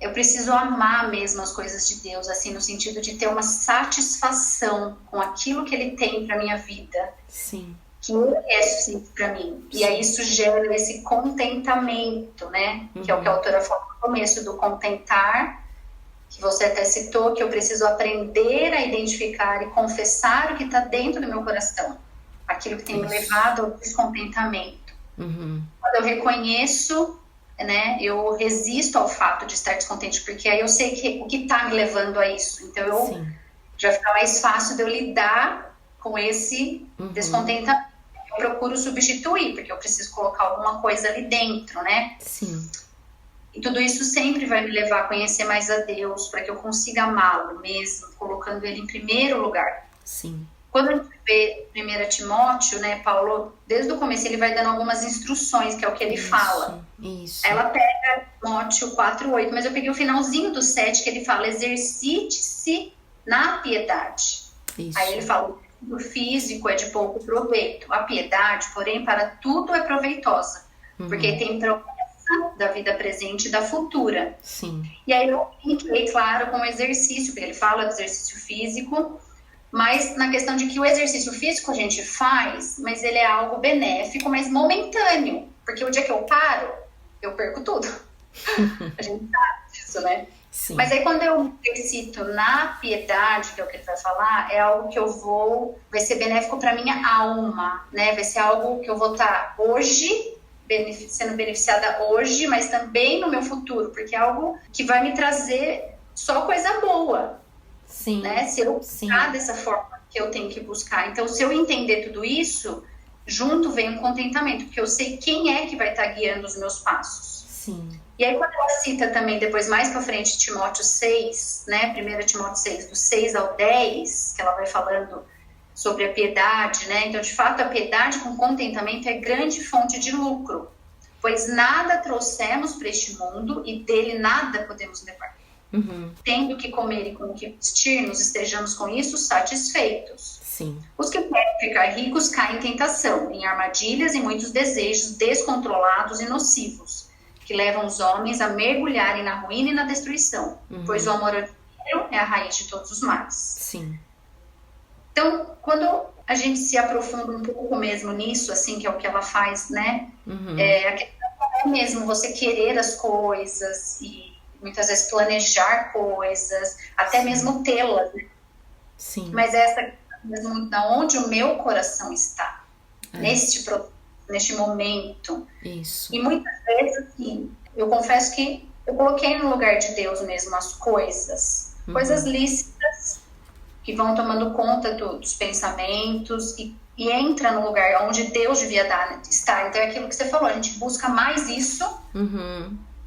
eu preciso amar mesmo as coisas de Deus, assim, no sentido de ter uma satisfação com aquilo que Ele tem para minha vida. Sim. Que Ele é suficiente para mim. E aí isso gera esse contentamento, né? Que é o que a autora falou no começo, do contentar, que você até citou, que eu preciso aprender a identificar e confessar o que está dentro do meu coração. Aquilo que tem me levado ao descontentamento. Quando eu reconheço, né, eu resisto ao fato de estar descontente, porque aí eu sei o que está me levando a isso. Então, já fica mais fácil de eu lidar com esse descontentamento. Eu procuro substituir, porque eu preciso colocar alguma coisa ali dentro, né? Sim. E tudo isso sempre vai me levar a conhecer mais a Deus, para que eu consiga amá-lo mesmo, colocando ele em primeiro lugar. Sim. Quando a gente vê 1 Timóteo, né, Paulo, desde o começo ele vai dando algumas instruções, que é o que ele fala. Isso. Ela pega Timóteo 4:8, mas eu peguei o finalzinho do 7, que ele fala, exercite-se na piedade. Isso. Aí ele fala, o físico é de pouco proveito, a piedade, porém, para tudo é proveitosa, porque tem promessa da vida presente e da futura. Sim. E aí eu linkei, claro, com o exercício, porque ele fala do exercício físico, mas na questão de que o exercício físico a gente faz, mas ele é algo benéfico, mas momentâneo. Porque o dia que eu paro, eu perco tudo. A gente sabe disso, né? Sim. Mas aí quando eu exercito na piedade, que é o que ele vai falar, é algo que vai ser benéfico para minha alma, né? Vai ser algo que eu vou estar hoje, sendo beneficiada hoje, mas também no meu futuro, porque é algo que vai me trazer só coisa boa. Sim. Né? Se eu buscar dessa forma que eu tenho que buscar. Então, se eu entender tudo isso, junto vem o contentamento, porque eu sei quem é que vai estar guiando os meus passos. Sim. E aí, quando ela cita também, depois mais pra frente, Timóteo 6, né? 1 Timóteo 6, do 6 ao 10, que ela vai falando sobre a piedade, né? Então, de fato, a piedade com contentamento é grande fonte de lucro, pois nada trouxemos para este mundo e dele nada podemos levar. Tendo que comer e com o que vestir, nos estejamos com isso satisfeitos. Sim. Os que querem ficar ricos caem em tentação, em armadilhas e muitos desejos descontrolados e nocivos, que levam os homens a mergulharem na ruína e na destruição, pois o amor ao dinheiro é a raiz de todos os males. Sim. Então, quando a gente se aprofunda um pouco mesmo nisso, assim, que é o que ela faz, né? A questão é mesmo você querer as coisas e muitas vezes planejar coisas, até mesmo tê-las, né? Sim. Mas essa mesmo da onde o meu coração está, neste momento. Isso. E muitas vezes, assim, eu confesso que eu coloquei no lugar de Deus mesmo as coisas lícitas, que vão tomando conta dos pensamentos e entra no lugar onde Deus devia estar. Então é aquilo que você falou, a gente busca mais isso.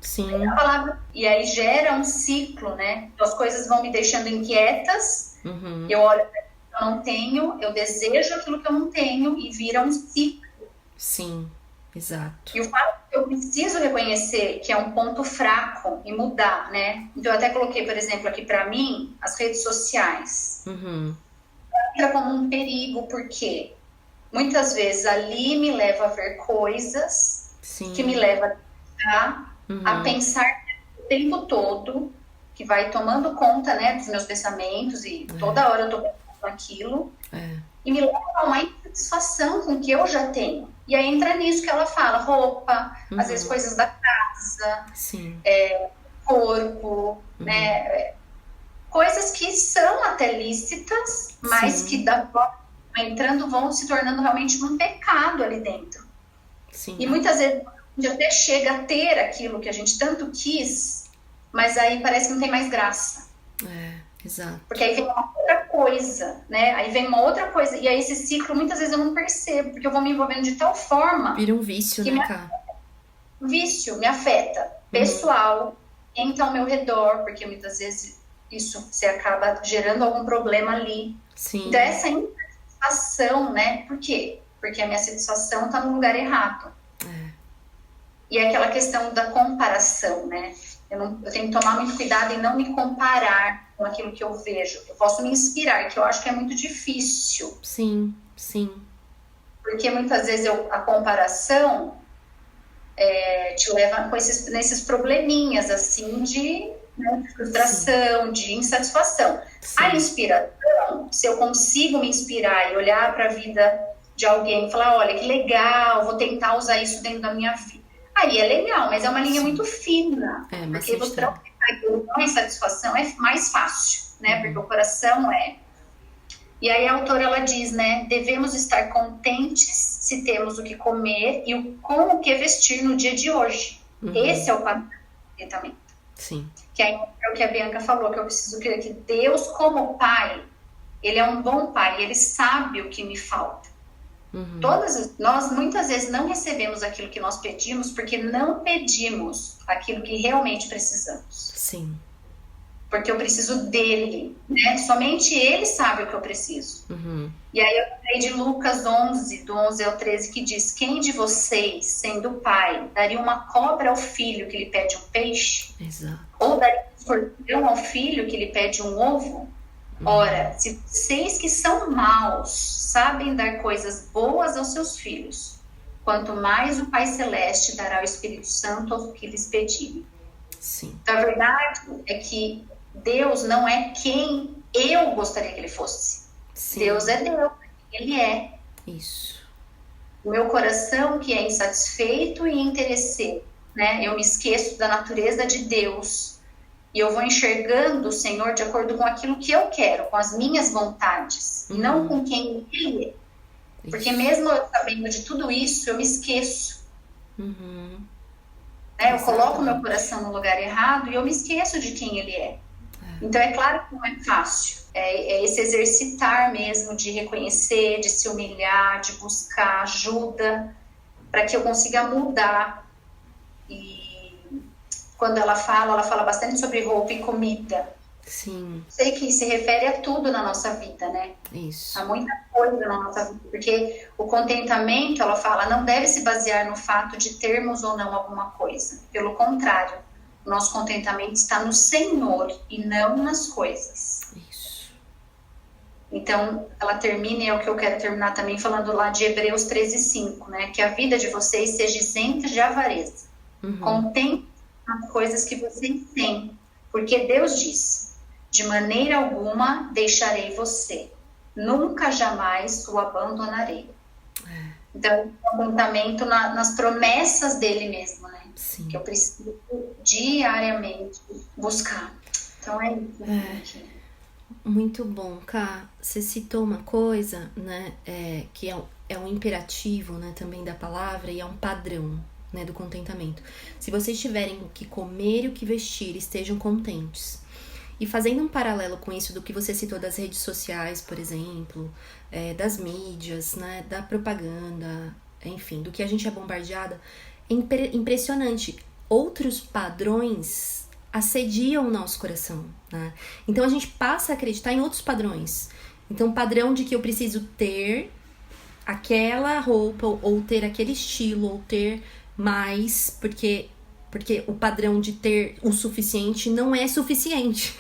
Sim. A palavra, e aí gera um ciclo, né? Então, as coisas vão me deixando inquietas, eu olho para aquilo que eu não tenho, eu desejo aquilo que eu não tenho e vira um ciclo. Sim, exato. E o fato que eu preciso reconhecer que é um ponto fraco e mudar, né? Então eu até coloquei, por exemplo, aqui para mim, as redes sociais. Entra como um perigo, porque muitas vezes ali me leva a ver coisas que me levam a pensar o tempo todo, que vai tomando conta, né, dos meus pensamentos e toda hora eu tô pensando aquilo e me leva a uma insatisfação com o que eu já tenho. E aí entra nisso que ela fala, roupa, às vezes coisas da casa, corpo, né, coisas que são até lícitas, mas que entrando vão se tornando realmente um pecado ali dentro. E muitas vezes a gente até chega a ter aquilo que a gente tanto quis, mas aí parece que não tem mais graça. Exato. Porque aí vem uma outra coisa, né? Aí vem uma outra coisa, e aí esse ciclo muitas vezes eu não percebo, porque eu vou me envolvendo de tal forma... Vira um vício, né, cara? Um vício me afeta, pessoal, entra ao meu redor, porque muitas vezes isso você acaba gerando algum problema ali. Sim. Então essa insatisfação, né? Por quê? Porque a minha satisfação está no lugar errado. E é aquela questão da comparação, né? Eu tenho que tomar muito cuidado em não me comparar com aquilo que eu vejo. Eu posso me inspirar, que eu acho que é muito difícil. Sim, sim. Porque muitas vezes a comparação te leva nesses probleminhas, assim, de frustração, de insatisfação. Sim. A inspiração, se eu consigo me inspirar e olhar para a vida de alguém e falar, olha, que legal, vou tentar usar isso dentro da minha vida. Aí é legal, mas é uma linha muito fina. Porque você não é insatisfação, é mais fácil, né? Porque o coração é... E aí a autora, ela diz, né? Devemos estar contentes se temos o que comer e com o que vestir no dia de hoje. Esse é o padrão do contentamento. Sim. Que é o que a Bianca falou, que eu preciso crer que Deus, como pai, ele é um bom pai, ele sabe o que me falta. Nós muitas vezes não recebemos aquilo que nós pedimos porque não pedimos aquilo que realmente precisamos. Sim. Porque eu preciso dele, né? Somente ele sabe o que eu preciso. E aí eu lembrei de Lucas 11, do 11 ao 13, que diz: quem de vocês, sendo pai, daria uma cobra ao filho que lhe pede um peixe? Exato. Ou daria um escorpião ao filho que lhe pede um ovo? Ora, se vocês que são maus sabem dar coisas boas aos seus filhos, quanto mais o Pai Celeste dará o Espírito Santo aos que lhes pedirem. Sim. Então, a verdade é que Deus não é quem eu gostaria que ele fosse. Sim. Deus é Deus, ele é. Isso. O meu coração que é insatisfeito e interesseiro, né? Eu me esqueço da natureza de Deus. E eu vou enxergando o Senhor de acordo com aquilo que eu quero, com as minhas vontades, e não com quem Ele é. Porque mesmo eu sabendo de tudo isso, eu me esqueço. Né? Eu coloco meu coração no lugar errado e eu me esqueço de quem Ele é. Então é claro que não é fácil. É esse exercitar mesmo de reconhecer, de se humilhar, de buscar ajuda, para que eu consiga mudar. E quando ela fala bastante sobre roupa e comida. Sim. Sei que se refere a tudo na nossa vida, né? Isso. Há muita coisa na nossa vida. Porque o contentamento, ela fala, não deve se basear no fato de termos ou não alguma coisa. Pelo contrário, o nosso contentamento está no Senhor e não nas coisas. Isso. Então, ela termina, e é o que eu quero terminar também, falando lá de Hebreus 13:5, né? Que a vida de vocês seja isenta de avareza. Contente as coisas que vocês têm, porque Deus diz: de maneira alguma deixarei você, nunca jamais o abandonarei. Então, o contentamento nas promessas dele mesmo, né? Sim. Que eu preciso diariamente buscar. Então é isso. Muito bom, Ká. Você citou uma coisa, né? Que é um imperativo, né? Também da palavra, e é um padrão, né, do contentamento. Se vocês tiverem o que comer e o que vestir, estejam contentes. E fazendo um paralelo com isso do que você citou das redes sociais, por exemplo, das mídias, né, da propaganda, enfim, do que a gente é bombardeada, é impressionante. Outros padrões assediam o nosso coração, né? Então a gente passa a acreditar em outros padrões. Então, o padrão de que eu preciso ter aquela roupa, ou ter aquele estilo, ou ter mais, porque o padrão de ter o suficiente não é suficiente.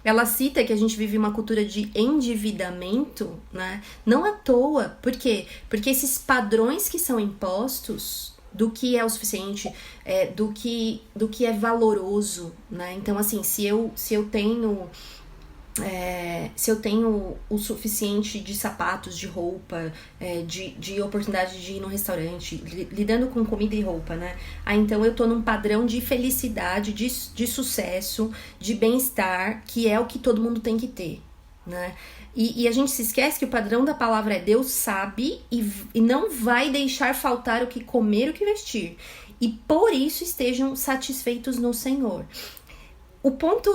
Ela cita que a gente vive uma cultura de endividamento, né? Não à toa. Por quê? Porque esses padrões que são impostos do que é o suficiente, do que é valoroso, né? Então, assim, se eu tenho o suficiente de sapatos, de roupa, de oportunidade de ir num restaurante, lidando com comida e roupa, né? Então eu tô num padrão de felicidade, de sucesso, de bem-estar, que é o que todo mundo tem que ter, né? E a gente se esquece que o padrão da palavra é Deus sabe e não vai deixar faltar o que comer e o que vestir. E por isso estejam satisfeitos no Senhor. O ponto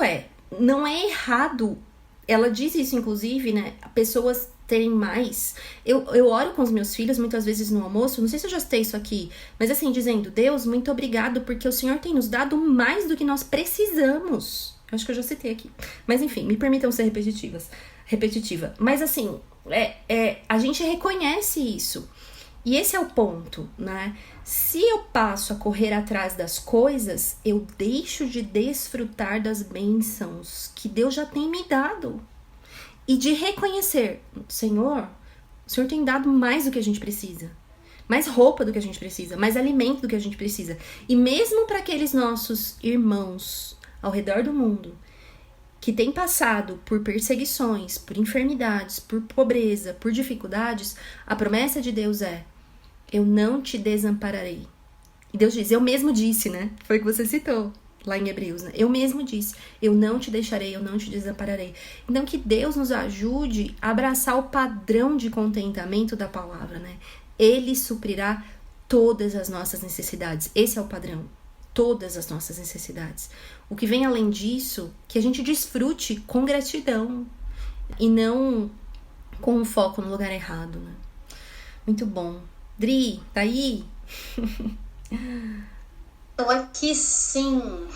não é errado. Ela diz isso, inclusive, né? Pessoas terem mais. Eu oro com os meus filhos muitas vezes no almoço. Não sei se eu já citei isso aqui, mas assim, dizendo: Deus, muito obrigado, porque o Senhor tem nos dado mais do que nós precisamos. Eu acho que eu já citei aqui. Mas enfim, me permitam ser repetitiva. Mas assim, a gente reconhece isso. E esse é o ponto, né? Se eu passo a correr atrás das coisas, eu deixo de desfrutar das bênçãos que Deus já tem me dado. E de reconhecer, Senhor, o Senhor tem dado mais do que a gente precisa. Mais roupa do que a gente precisa, mais alimento do que a gente precisa. E mesmo para aqueles nossos irmãos ao redor do mundo que têm passado por perseguições, por enfermidades, por pobreza, por dificuldades, a promessa de Deus é: eu não te desampararei. E Deus diz, eu mesmo disse, né? Foi o que você citou lá em Hebreus, né? Eu mesmo disse, eu não te deixarei, eu não te desampararei. Então que Deus nos ajude a abraçar o padrão de contentamento da palavra, né? Ele suprirá todas as nossas necessidades. Esse é o padrão. Todas as nossas necessidades. O que vem além disso, que a gente desfrute com gratidão e não com o foco no lugar errado, né? Muito bom. Dri, tá aí? Tô aqui sim.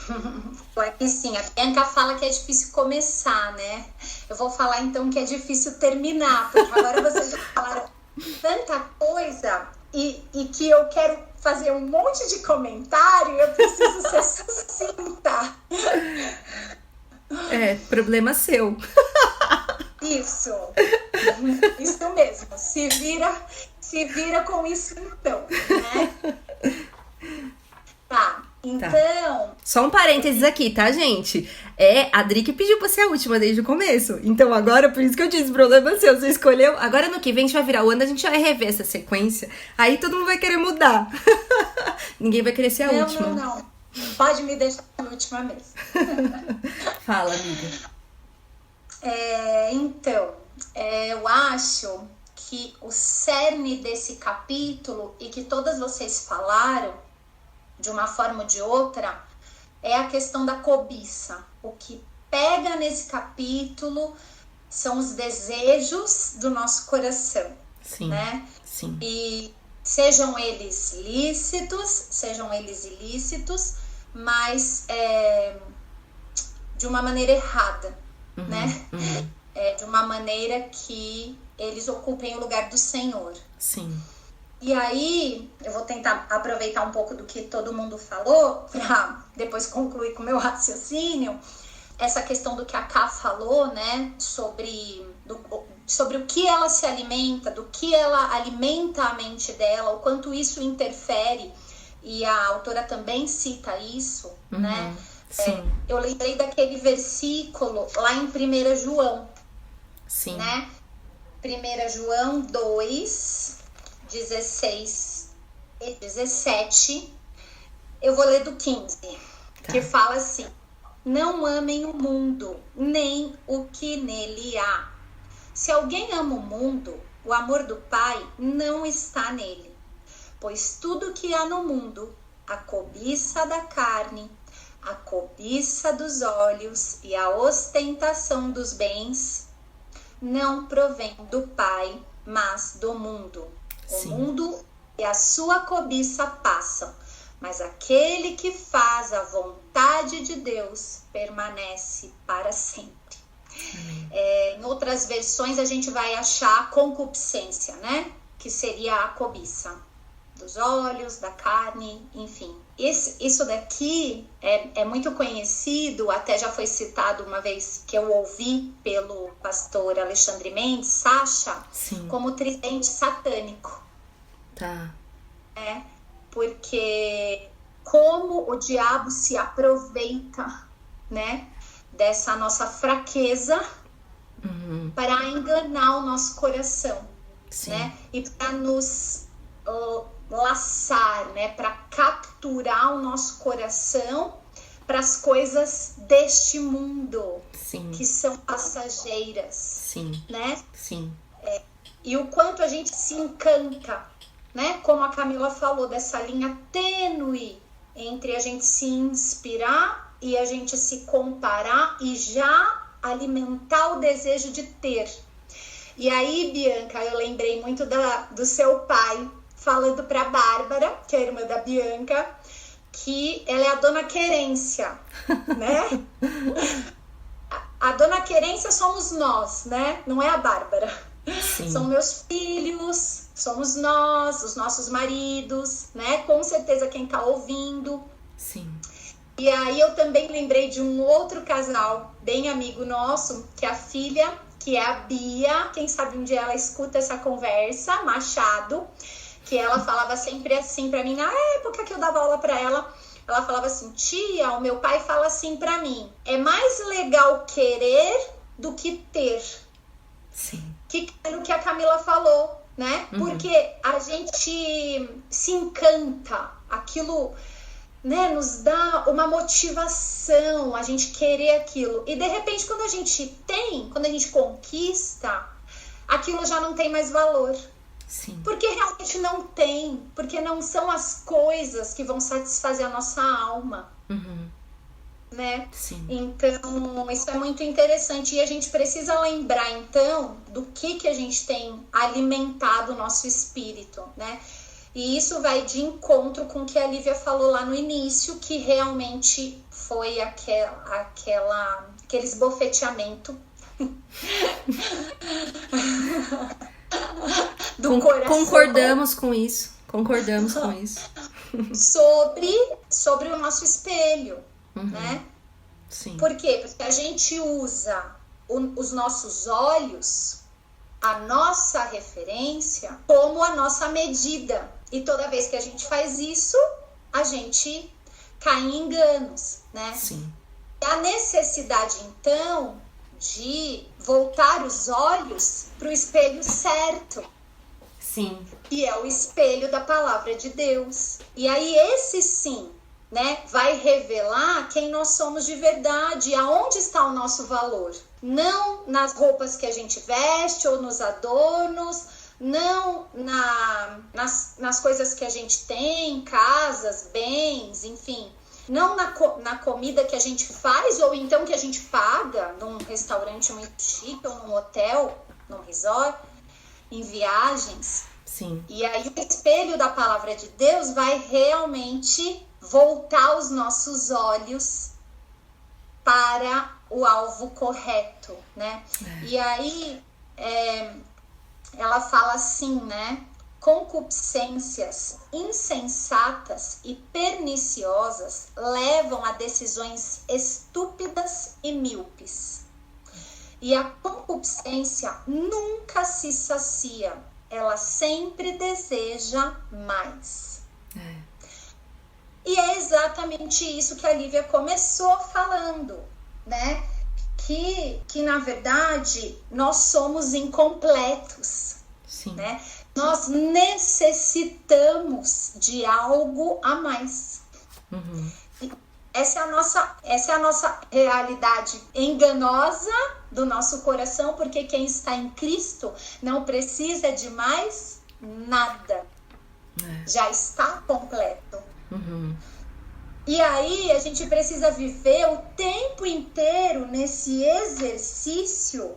Tô aqui sim. A Bianca fala que é difícil começar, né? Eu vou falar então que é difícil terminar, porque agora vocês já falaram tanta coisa e que eu quero fazer um monte de comentário, eu preciso ser sucinta. É, problema seu. Isso mesmo. Se vira com isso então, né? Tá, então... Só um parênteses aqui, tá, gente? É a Dri que pediu pra ser a última desde o começo. Então agora, por isso que eu disse, problema seu, você escolheu. Agora no que vem a gente vai virar o ano, a gente vai rever essa sequência. Aí todo mundo vai querer mudar. Ninguém vai querer ser a última. Não. Pode me deixar a última mesmo. Fala, amiga. Então, eu acho que o cerne desse capítulo, e que todas vocês falaram, de uma forma ou de outra, é a questão da cobiça. O que pega nesse capítulo são os desejos do nosso coração. Sim, né? Sim. E sejam eles lícitos, sejam eles ilícitos, mas de uma maneira errada, né? De uma maneira que eles ocupem o lugar do Senhor. Sim. E aí, eu vou tentar aproveitar um pouco do que todo mundo falou para depois concluir com o meu raciocínio. Essa questão do que a Ká falou, né, sobre o que ela se alimenta, do que ela alimenta a mente dela, o quanto isso interfere, e a autora também cita isso, né? Sim. Eu lembrei daquele versículo lá em 1 João, sim, né? 1 João 2, 16 e 17, eu vou ler do 15, que fala assim: não amem o mundo, nem o que nele há. Se alguém ama o mundo, o amor do Pai não está nele. Pois tudo que há no mundo, a cobiça da carne, a cobiça dos olhos e a ostentação dos bens, não provém do Pai, mas do mundo. O mundo e a sua cobiça passam, mas aquele que faz a vontade de Deus permanece para sempre. Em outras versões a gente vai achar a concupiscência, né? Que seria a cobiça dos olhos, da carne, enfim. Isso daqui é muito conhecido, até já foi citado uma vez que eu ouvi pelo pastor Alexandre Mendes, Sacha, como tridente satânico. Tá. Porque como o diabo se aproveita, né, dessa nossa fraqueza para enganar o nosso coração, né, e para nos laçar, né, para capturar o nosso coração para as coisas deste mundo, que são passageiras, né? E o quanto a gente se encanta, né? Como a Camila falou, dessa linha tênue entre a gente se inspirar e a gente se comparar e já alimentar o desejo de ter. E aí, Bianca, eu lembrei muito do seu pai falando para Bárbara, que é a irmã da Bianca, que ela é a dona querência, né? A dona querência somos nós, né? Não é a Bárbara. São meus filhos, Somos nós, os nossos maridos, né? Com certeza quem tá ouvindo. Sim. E aí eu também lembrei de um outro casal, bem amigo nosso, que a filha, que é a Bia, quem sabe um dia ela escuta essa conversa, Machado, que ela falava sempre assim pra mim, na época que eu dava aula pra ela, ela falava assim, tia, o meu pai fala assim pra mim, é mais legal querer do que ter. Sim. Que é o que a Camila falou, né? Porque a gente se encanta, aquilo, né, nos dá uma motivação, a gente querer aquilo. E de repente, quando a gente conquista, aquilo já não tem mais valor. Sim. Porque realmente não tem, porque não são as coisas que vão satisfazer a nossa alma. Né? Sim. Então, isso é muito interessante e a gente precisa lembrar, então, do que a gente tem alimentado o nosso espírito, né? E isso vai de encontro com o que a Lívia falou lá no início, que realmente foi aquele esbofeteamento do coração. Concordamos com isso. Sobre o nosso espelho. Né? Sim. Por quê? Porque a gente usa os nossos olhos, a nossa referência, como a nossa medida. E toda vez que a gente faz isso, a gente cai em enganos, né? Sim. A necessidade, então, de voltar os olhos para o espelho certo. Sim. Que é o espelho da palavra de Deus. E aí esse sim, né, vai revelar quem nós somos de verdade, aonde está o nosso valor. Não nas roupas que a gente veste ou nos adornos, não nas coisas que a gente tem, casas, bens, enfim. Não na comida que a gente faz ou então que a gente paga num restaurante muito chique ou num hotel, num resort, em viagens. Sim. E aí o espelho da palavra de Deus vai realmente voltar os nossos olhos para o alvo correto, né? E aí ela fala assim, né? Concupiscências insensatas e perniciosas levam a decisões estúpidas e míopes. E a concupiscência nunca se sacia, ela sempre deseja mais. E é exatamente isso que a Lívia começou falando, né? Que na verdade nós somos incompletos. Sim. Né? Nós necessitamos de algo a mais. Essa é a nossa realidade enganosa do nosso coração, porque quem está em Cristo não precisa de mais nada. Já está completo. E aí a gente precisa viver o tempo inteiro nesse exercício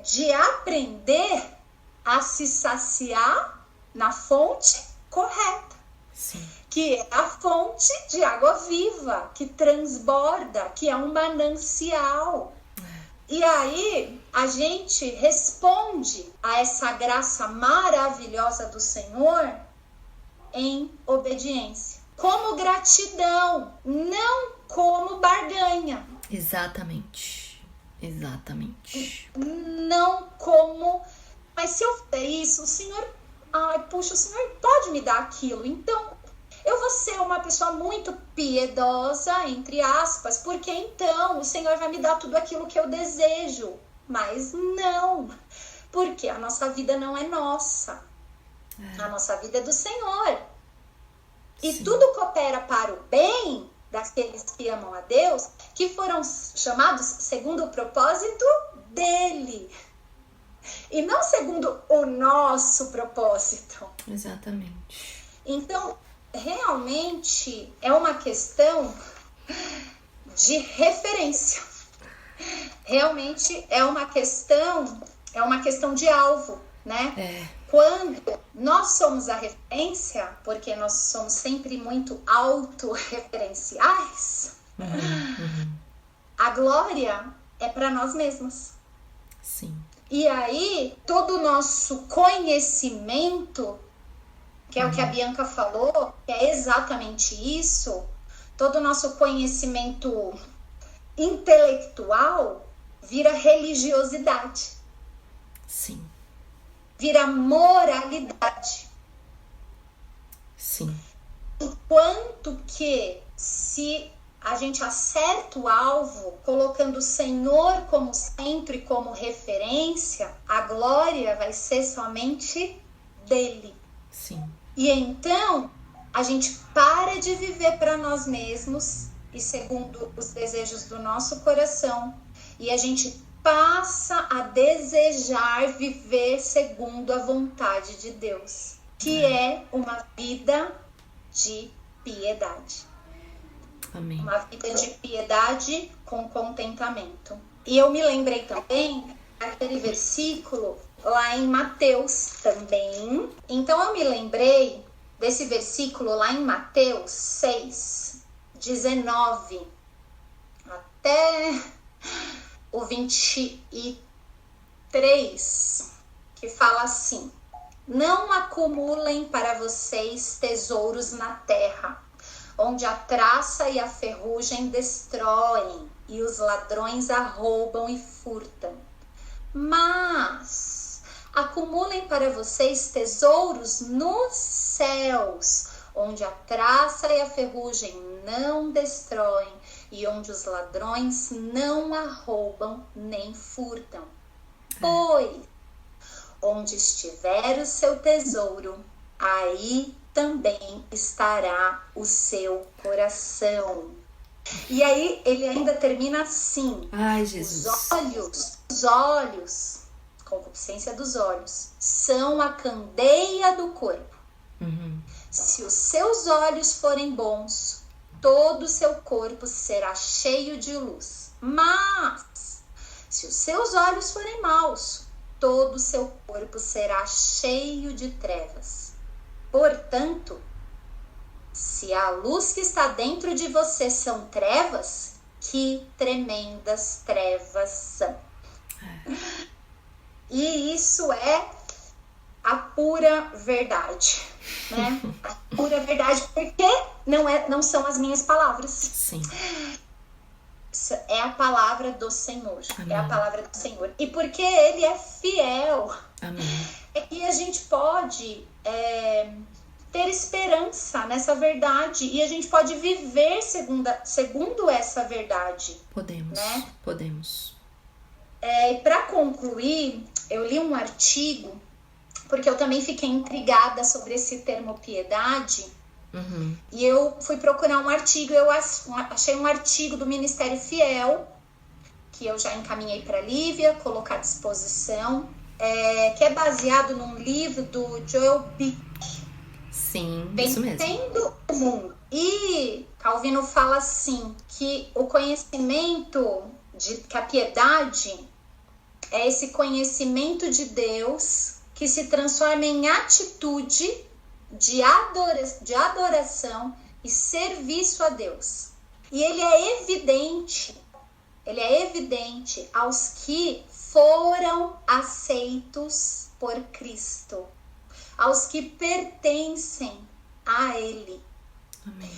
de aprender a se saciar na fonte correta. Sim. Que é a fonte de água viva, que transborda, que é um manancial. E aí a gente responde a essa graça maravilhosa do Senhor em obediência. Como gratidão, não como barganha. Exatamente. Não como... Mas se eu fizer isso, o Senhor... o Senhor pode me dar aquilo. Então, eu vou ser uma pessoa muito piedosa, entre aspas, porque então o Senhor vai me dar tudo aquilo que eu desejo. Mas não, porque a nossa vida não é nossa. A nossa vida é do Senhor. E Sim. tudo coopera para o bem daqueles que amam a Deus, que foram chamados segundo o propósito dele. E não segundo o nosso propósito. Exatamente. Então, realmente é uma questão de referência. Realmente é uma questão de alvo, né? Quando nós somos a referência, porque nós somos sempre muito autorreferenciais, a glória é para nós mesmos. Sim. E aí, todo o nosso conhecimento, que é o que a Bianca falou, que é exatamente isso, todo o nosso conhecimento intelectual vira religiosidade. Sim. Vira moralidade. Sim. Enquanto que, se a gente acerta o alvo, colocando o Senhor como centro e como referência, a glória vai ser somente dele. Sim. E então, a gente para de viver para nós mesmos e segundo os desejos do nosso coração, e a gente passa a desejar viver segundo a vontade de Deus, que é uma vida de piedade. Amém. Uma vida de piedade com contentamento. E eu me lembrei também daquele versículo lá em Mateus também. Então eu me lembrei desse versículo lá em Mateus 6, 19 até o 23, que fala assim: não acumulem para vocês tesouros na terra, onde a traça e a ferrugem destroem e os ladrões arrombam e furtam. Mas acumulem para vocês tesouros nos céus, onde a traça e a ferrugem não destroem e onde os ladrões não arrombam nem furtam. Pois onde estiver o seu tesouro, aí também estará o seu coração. E aí ele ainda termina assim: ai, Jesus. Os olhos, concupiscência dos olhos, são a candeia do corpo. Se os seus olhos forem bons, todo o seu corpo será cheio de luz. Mas se os seus olhos forem maus, todo o seu corpo será cheio de trevas. Portanto, se a luz que está dentro de você são trevas, que tremendas trevas são. E isso é a pura verdade, né? A pura verdade, porque não são as minhas palavras. Sim. É a palavra do Senhor. Amém. É a palavra do Senhor. E porque Ele é fiel, Amém. é que a gente pode ter esperança nessa verdade. E a gente pode viver segundo essa verdade. Podemos, né? Podemos. E para concluir, eu li um artigo, porque eu também fiquei intrigada sobre esse termo piedade. E eu fui procurar um artigo, eu achei um artigo do Ministério Fiel, que eu já encaminhei para a Lívia, colocar à disposição, que é baseado num livro do Joel Bick. Sim, isso mesmo. Vencendo o Mundo. E Calvino fala assim, que o conhecimento, que a piedade é esse conhecimento de Deus que se transforma em atitude de adoração e serviço a Deus. E ele é evidente aos que foram aceitos por Cristo, aos que pertencem a Ele. Amém.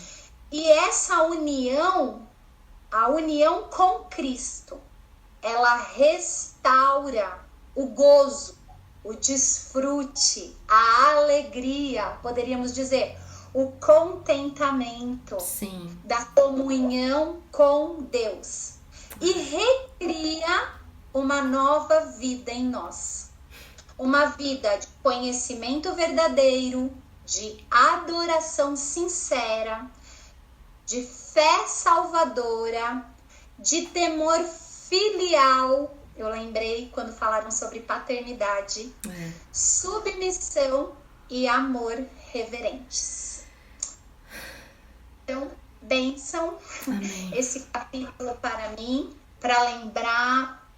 E essa união, a união com Cristo, ela restaura o gozo, o desfrute, a alegria, poderíamos dizer, o contentamento. Sim. Da comunhão com Deus. E recria uma nova vida em nós. Uma vida de conhecimento verdadeiro, de adoração sincera, de fé salvadora, de temor filial. Eu lembrei quando falaram sobre paternidade, submissão e amor reverentes. Então, bênção. Amém. Esse capítulo para mim, para lembrar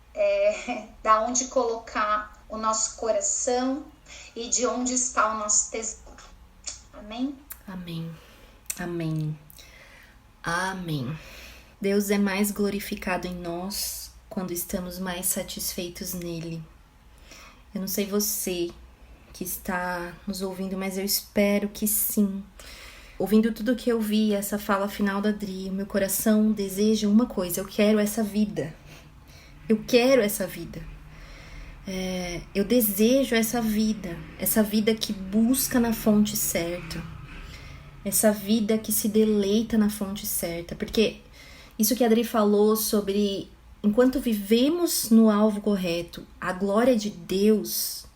da onde colocar o nosso coração e de onde está o nosso tesouro. Amém? Amém. Amém. Amém. Deus é mais glorificado em nós quando estamos mais satisfeitos nele. Eu não sei você que está nos ouvindo, mas eu espero que sim. Ouvindo tudo que eu vi, essa fala final da Dri, o meu coração deseja uma coisa: eu quero essa vida. Eu quero essa vida. Eu desejo essa vida que busca na fonte certa, essa vida que se deleita na fonte certa, porque isso que a Adri falou sobre enquanto vivemos no alvo correto, a glória de Deus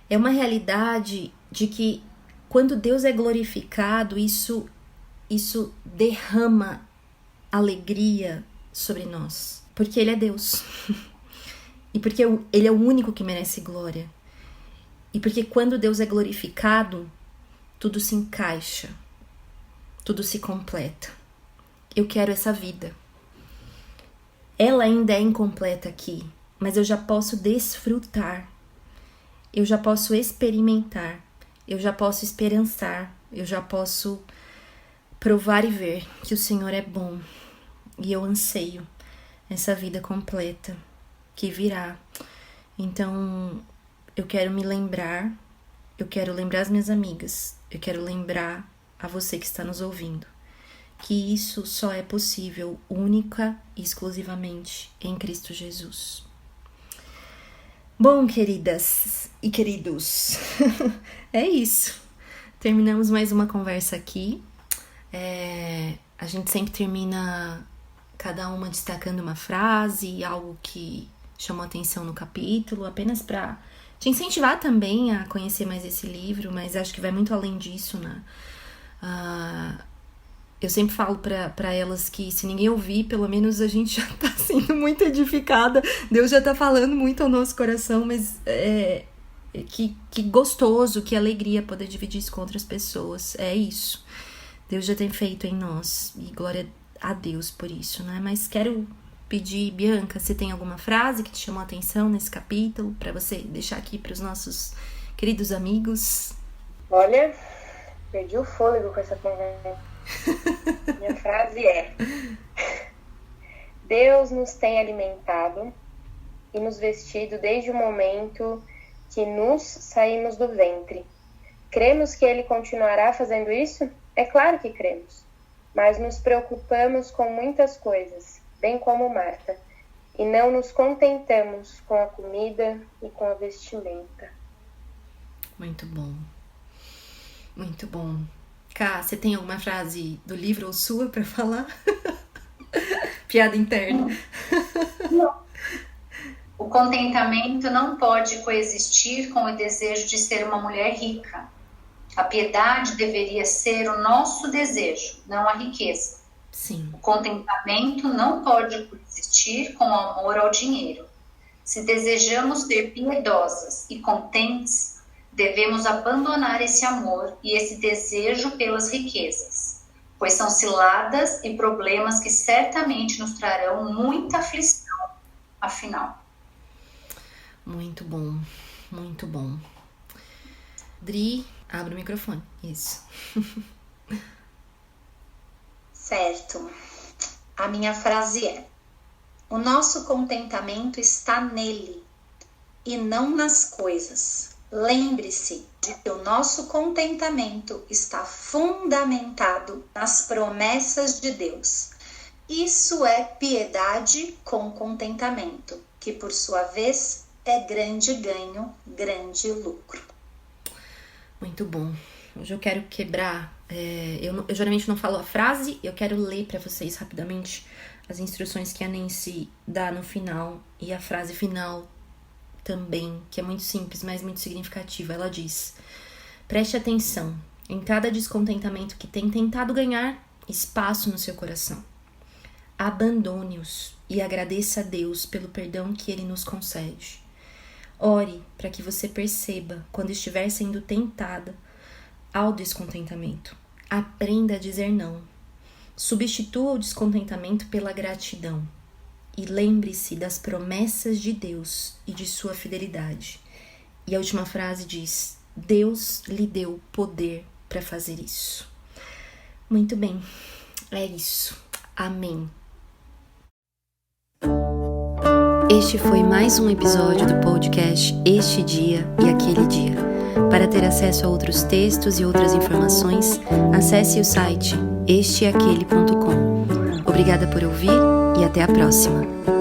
é uma realidade de que quando Deus é glorificado, isso derrama alegria sobre nós, porque Ele é Deus. E porque Ele é o único que merece glória. E porque quando Deus é glorificado, tudo se encaixa, tudo se completa. Eu quero essa vida. Ela ainda é incompleta aqui, mas eu já posso desfrutar. Eu já posso experimentar. Eu já posso esperançar. Eu já posso provar e ver que o Senhor é bom. E eu anseio essa vida completa que virá. Então, eu quero me lembrar, eu quero lembrar as minhas amigas, eu quero lembrar a você que está nos ouvindo, que isso só é possível única e exclusivamente em Cristo Jesus. Bom, queridas e queridos, é isso. Terminamos mais uma conversa aqui. A gente sempre termina cada uma destacando uma frase, algo que chamou atenção no capítulo, apenas para te incentivar também a conhecer mais esse livro, mas acho que vai muito além disso, né? Eu sempre falo para elas que se ninguém ouvir, pelo menos a gente já tá sendo muito edificada, Deus já tá falando muito ao nosso coração, mas que gostoso, que alegria poder dividir isso com outras pessoas, é isso. Deus já tem feito em nós, e glória a Deus por isso, né? Mas quero pedir, Bianca, você tem alguma frase que te chamou a atenção nesse capítulo para você deixar aqui para os nossos queridos amigos? Olha, perdi o fôlego com essa conversa. Minha frase é: Deus nos tem alimentado e nos vestido desde o momento que nos saímos do ventre. Cremos que Ele continuará fazendo isso? É claro que cremos, mas nos preocupamos com muitas coisas, bem como Marta, e não nos contentamos com a comida e com a vestimenta. Muito bom. Muito bom. Ká, você tem alguma frase do livro ou sua para falar? Piada interna. Não. O contentamento não pode coexistir com o desejo de ser uma mulher rica. A piedade deveria ser o nosso desejo, não a riqueza. Sim. O contentamento não pode coexistir com o amor ao dinheiro. Se desejamos ser piedosas e contentes, devemos abandonar esse amor e esse desejo pelas riquezas, pois são ciladas e problemas que certamente nos trarão muita aflição, afinal. Muito bom, muito bom. Dri, abre o microfone. Isso. Certo. A minha frase é: o nosso contentamento está nele e não nas coisas. Lembre-se de que o nosso contentamento está fundamentado nas promessas de Deus. Isso é piedade com contentamento, que por sua vez é grande ganho, grande lucro. Muito bom. Hoje eu quero quebrar. Eu geralmente não falo a frase, eu quero ler para vocês rapidamente as instruções que a Nancy dá no final e a frase final também, que é muito simples, mas muito significativa. Ela diz: preste atenção em cada descontentamento que tem tentado ganhar espaço no seu coração. Abandone-os e agradeça a Deus pelo perdão que Ele nos concede. Ore para que você perceba quando estiver sendo tentada ao descontentamento. Aprenda a dizer não. Substitua o descontentamento pela gratidão. E lembre-se das promessas de Deus e de sua fidelidade. E a última frase diz: Deus lhe deu poder para fazer isso. Muito bem, é isso. Amém. Este foi mais um episódio do podcast Este Dia e Aquele Dia. Para ter acesso a outros textos e outras informações, acesse o site esteaquele.com. Obrigada por ouvir e até a próxima!